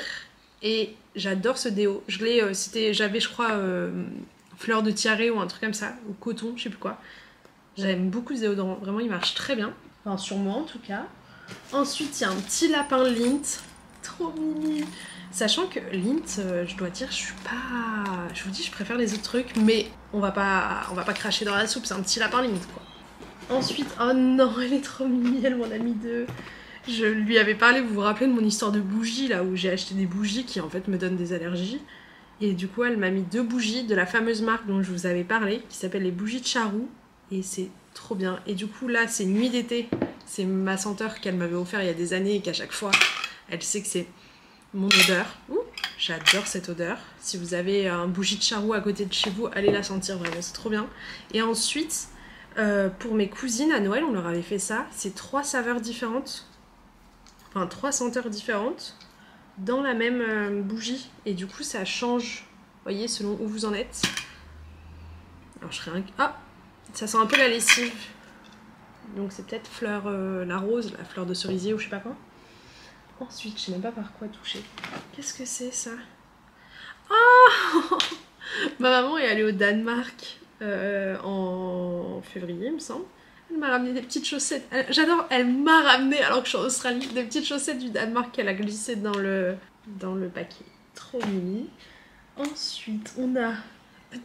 Et j'adore ce déo. Je l'ai, j'avais, je crois, fleur de tiare ou un truc comme ça. Ou coton, je sais plus quoi. J'aime beaucoup ce déodorant. Vraiment, il marche très bien. Enfin, sur moi, en tout cas. Ensuite, il y a un petit lapin Lindt. Trop mimi. Sachant que Lindt, je dois dire, je suis pas... Je vous dis, je préfère les autres trucs. Mais on va pas cracher dans la soupe. C'est un petit lapin Lindt, quoi. Ensuite, oh non, elle est trop mimi, elle m'en a mis 2. Je lui avais parlé, vous vous rappelez de mon histoire de bougies, là où j'ai acheté des bougies qui en fait me donnent des allergies. Et du coup, elle m'a mis 2 bougies de la fameuse marque dont je vous avais parlé, qui s'appelle les bougies de Charroux. Et c'est trop bien. Et du coup, là, c'est Nuit d'été. C'est ma senteur qu'elle m'avait offert il y a des années et qu'à chaque fois, elle sait que c'est mon odeur. Ouh, j'adore cette odeur. Si vous avez un bougie de Charroux à côté de chez vous, allez la sentir, vraiment, c'est trop bien. Et ensuite... pour mes cousines à Noël, on leur avait fait ça. C'est 3 saveurs différentes, enfin 3 senteurs différentes dans la même bougie. Et du coup, ça change, vous voyez, selon où vous en êtes. Alors, je serais un... Ah, ça sent un peu la lessive. Donc, c'est peut-être fleur, la rose, la fleur de cerisier ou je sais pas quoi. Ensuite, je sais même pas par quoi toucher. Qu'est-ce que c'est ça? Oh ma maman est allée au Danemark. En février, il me semble. Elle m'a ramené des petites chaussettes. J'adore, elle m'a ramené, alors que je suis en Australie, des petites chaussettes du Danemark qu'elle a glissées dans le paquet. Trop mimi. Ensuite, on a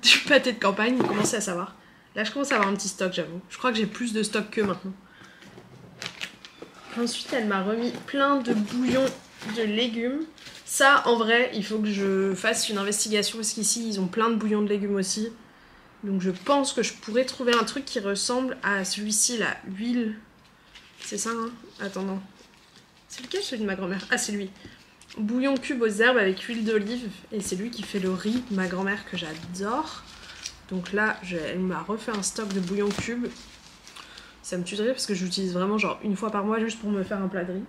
du pâté de campagne, vous commencez à savoir. Là, je commence à avoir un petit stock, j'avoue. Je crois que j'ai plus de stock que maintenant. Ensuite, elle m'a remis plein de bouillons de légumes. Ça, en vrai, il faut que je fasse une investigation parce qu'ici, ils ont plein de bouillons de légumes aussi. Donc je pense que je pourrais trouver un truc qui ressemble à celui-ci, la huile. C'est ça, hein? Attends, non. C'est lequel, celui de ma grand-mère? Ah, c'est lui. Bouillon cube aux herbes avec huile d'olive. Et c'est lui qui fait le riz de ma grand-mère que j'adore. Donc là, elle m'a refait un stock de bouillon cube. Ça me tue de rire parce que j'utilise vraiment genre une fois par mois juste pour me faire un plat de riz.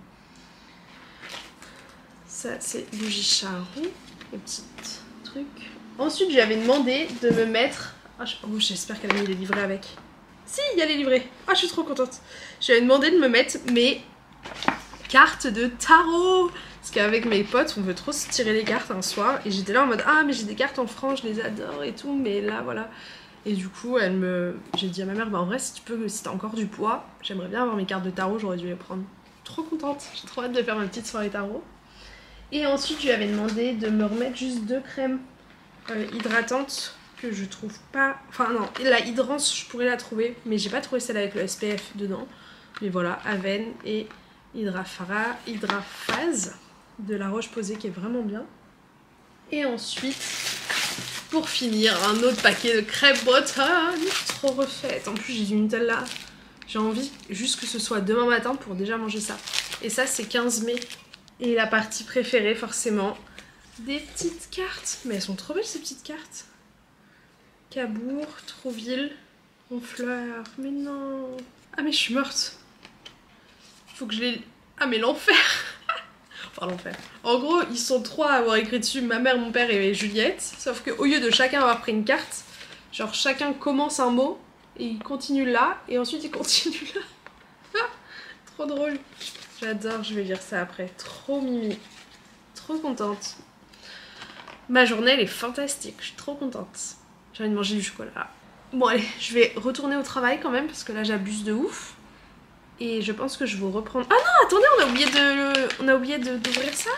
Ça, c'est du jicharou, les petits trucs. Ensuite, je lui avais demandé de me mettre... Oh, j'espère qu'elle a mis les livrets avec. Si, il y a les livrets. Ah, je suis trop contente. Je lui avais demandé de me mettre mes cartes de tarot. Parce qu'avec mes potes, on veut trop se tirer les cartes un soir. Et j'étais là en mode, ah, mais j'ai des cartes en franc, je les adore et tout. Mais là, voilà. Et du coup, j'ai dit à ma mère, bah en vrai, si tu peux, si t'as encore du poids, j'aimerais bien avoir mes cartes de tarot, j'aurais dû les prendre. Trop contente. J'ai trop hâte de faire ma petite soirée tarot. Et ensuite, je lui avais demandé de me remettre juste 2 crèmes hydratantes que je trouve pas... Enfin non, la hydrance, je pourrais la trouver, mais j'ai pas trouvé celle avec le SPF dedans. Mais voilà, Aven et Hydraphase de La Roche-Posay qui est vraiment bien. Et ensuite, pour finir, un autre paquet de crêpes bretonnes, trop refaite. En plus, j'ai du Nutella. J'ai envie juste que ce soit demain matin pour déjà manger ça. Et ça, c'est 15 mai. Et la partie préférée, forcément, des petites cartes. Mais elles sont trop belles, ces petites cartes. Cabourg, Trouville, Honfleur. Mais non. Ah, mais je suis morte. Faut que je les... Ah, mais l'enfer. Enfin, l'enfer. En gros, ils sont 3 à avoir écrit dessus, ma mère, mon père et Juliette. Sauf qu'au lieu de chacun avoir pris une carte, genre chacun commence un mot, et il continue là, et ensuite il continue là. Trop drôle. J'adore, je vais lire ça après. Trop mimi. Trop contente. Ma journée, elle est fantastique. Je suis trop contente. J'ai envie de manger du chocolat. Bon, allez, je vais retourner au travail quand même, parce que là, j'abuse de ouf. Et je pense que je vais reprendre... Ah non, attendez, on a oublié d'ouvrir ça.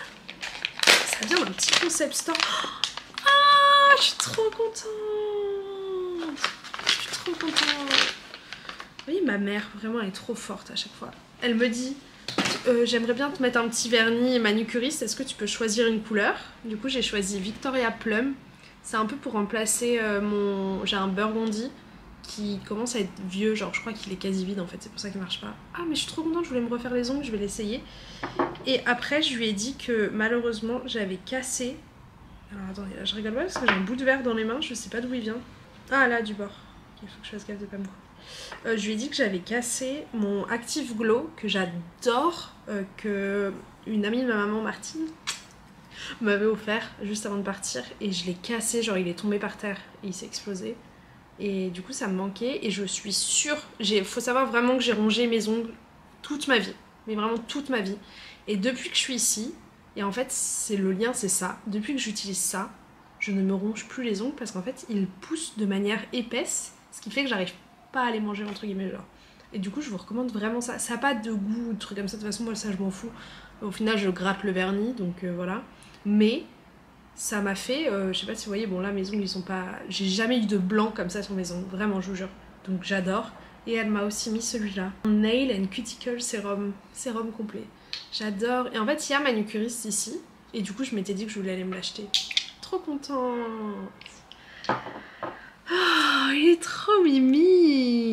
Ça vient d'un petit concept store. Ah, je suis trop contente. Je suis trop contente. Vous voyez, ma mère, vraiment, elle est trop forte à chaque fois. Elle me dit... j'aimerais bien te mettre un petit vernis manucuriste, est-ce que tu peux choisir une couleur? Du coup j'ai choisi Victoria Plum, c'est un peu pour remplacer j'ai un Burgundy qui commence à être vieux, genre je crois qu'il est quasi vide en fait, c'est pour ça qu'il marche pas. Ah mais je suis trop contente, je voulais me refaire les ongles, je vais l'essayer. Et après je lui ai dit que malheureusement j'avais cassé, alors attendez, là je rigole pas parce que j'ai un bout de verre dans les mains, je sais pas d'où il vient. Ah là du bord, il faut que je fasse gaffe de pas me couper. Je lui ai dit que j'avais cassé mon Active Glow que j'adore, que une amie de ma maman, Martine, m'avait offert juste avant de partir et je l'ai cassé, genre il est tombé par terre et il s'est explosé et du coup ça me manquait et je suis sûre, faut savoir vraiment que j'ai rongé mes ongles toute ma vie, mais vraiment toute ma vie, et depuis que je suis ici, et en fait c'est le lien, c'est ça, depuis que j'utilise ça, je ne me ronge plus les ongles parce qu'en fait ils poussent de manière épaisse, ce qui fait que j'arrive pas à les manger entre guillemets genre. Et du coup je vous recommande vraiment ça. Ça n'a pas de goût ou de trucs comme ça, de toute façon moi ça je m'en fous. Au final je gratte le vernis donc voilà. Mais ça m'a fait, je sais pas si vous voyez, bon là mes ongles ils sont pas... J'ai jamais eu de blanc comme ça sur mes ongles, vraiment je vous jure. Donc j'adore. Et elle m'a aussi mis celui-là. Nail and Cuticle Serum, sérum complet. J'adore. Et en fait il y a manucuriste ici. Et du coup je m'étais dit que je voulais aller me l'acheter. Trop contente. Oh, il est trop mimi.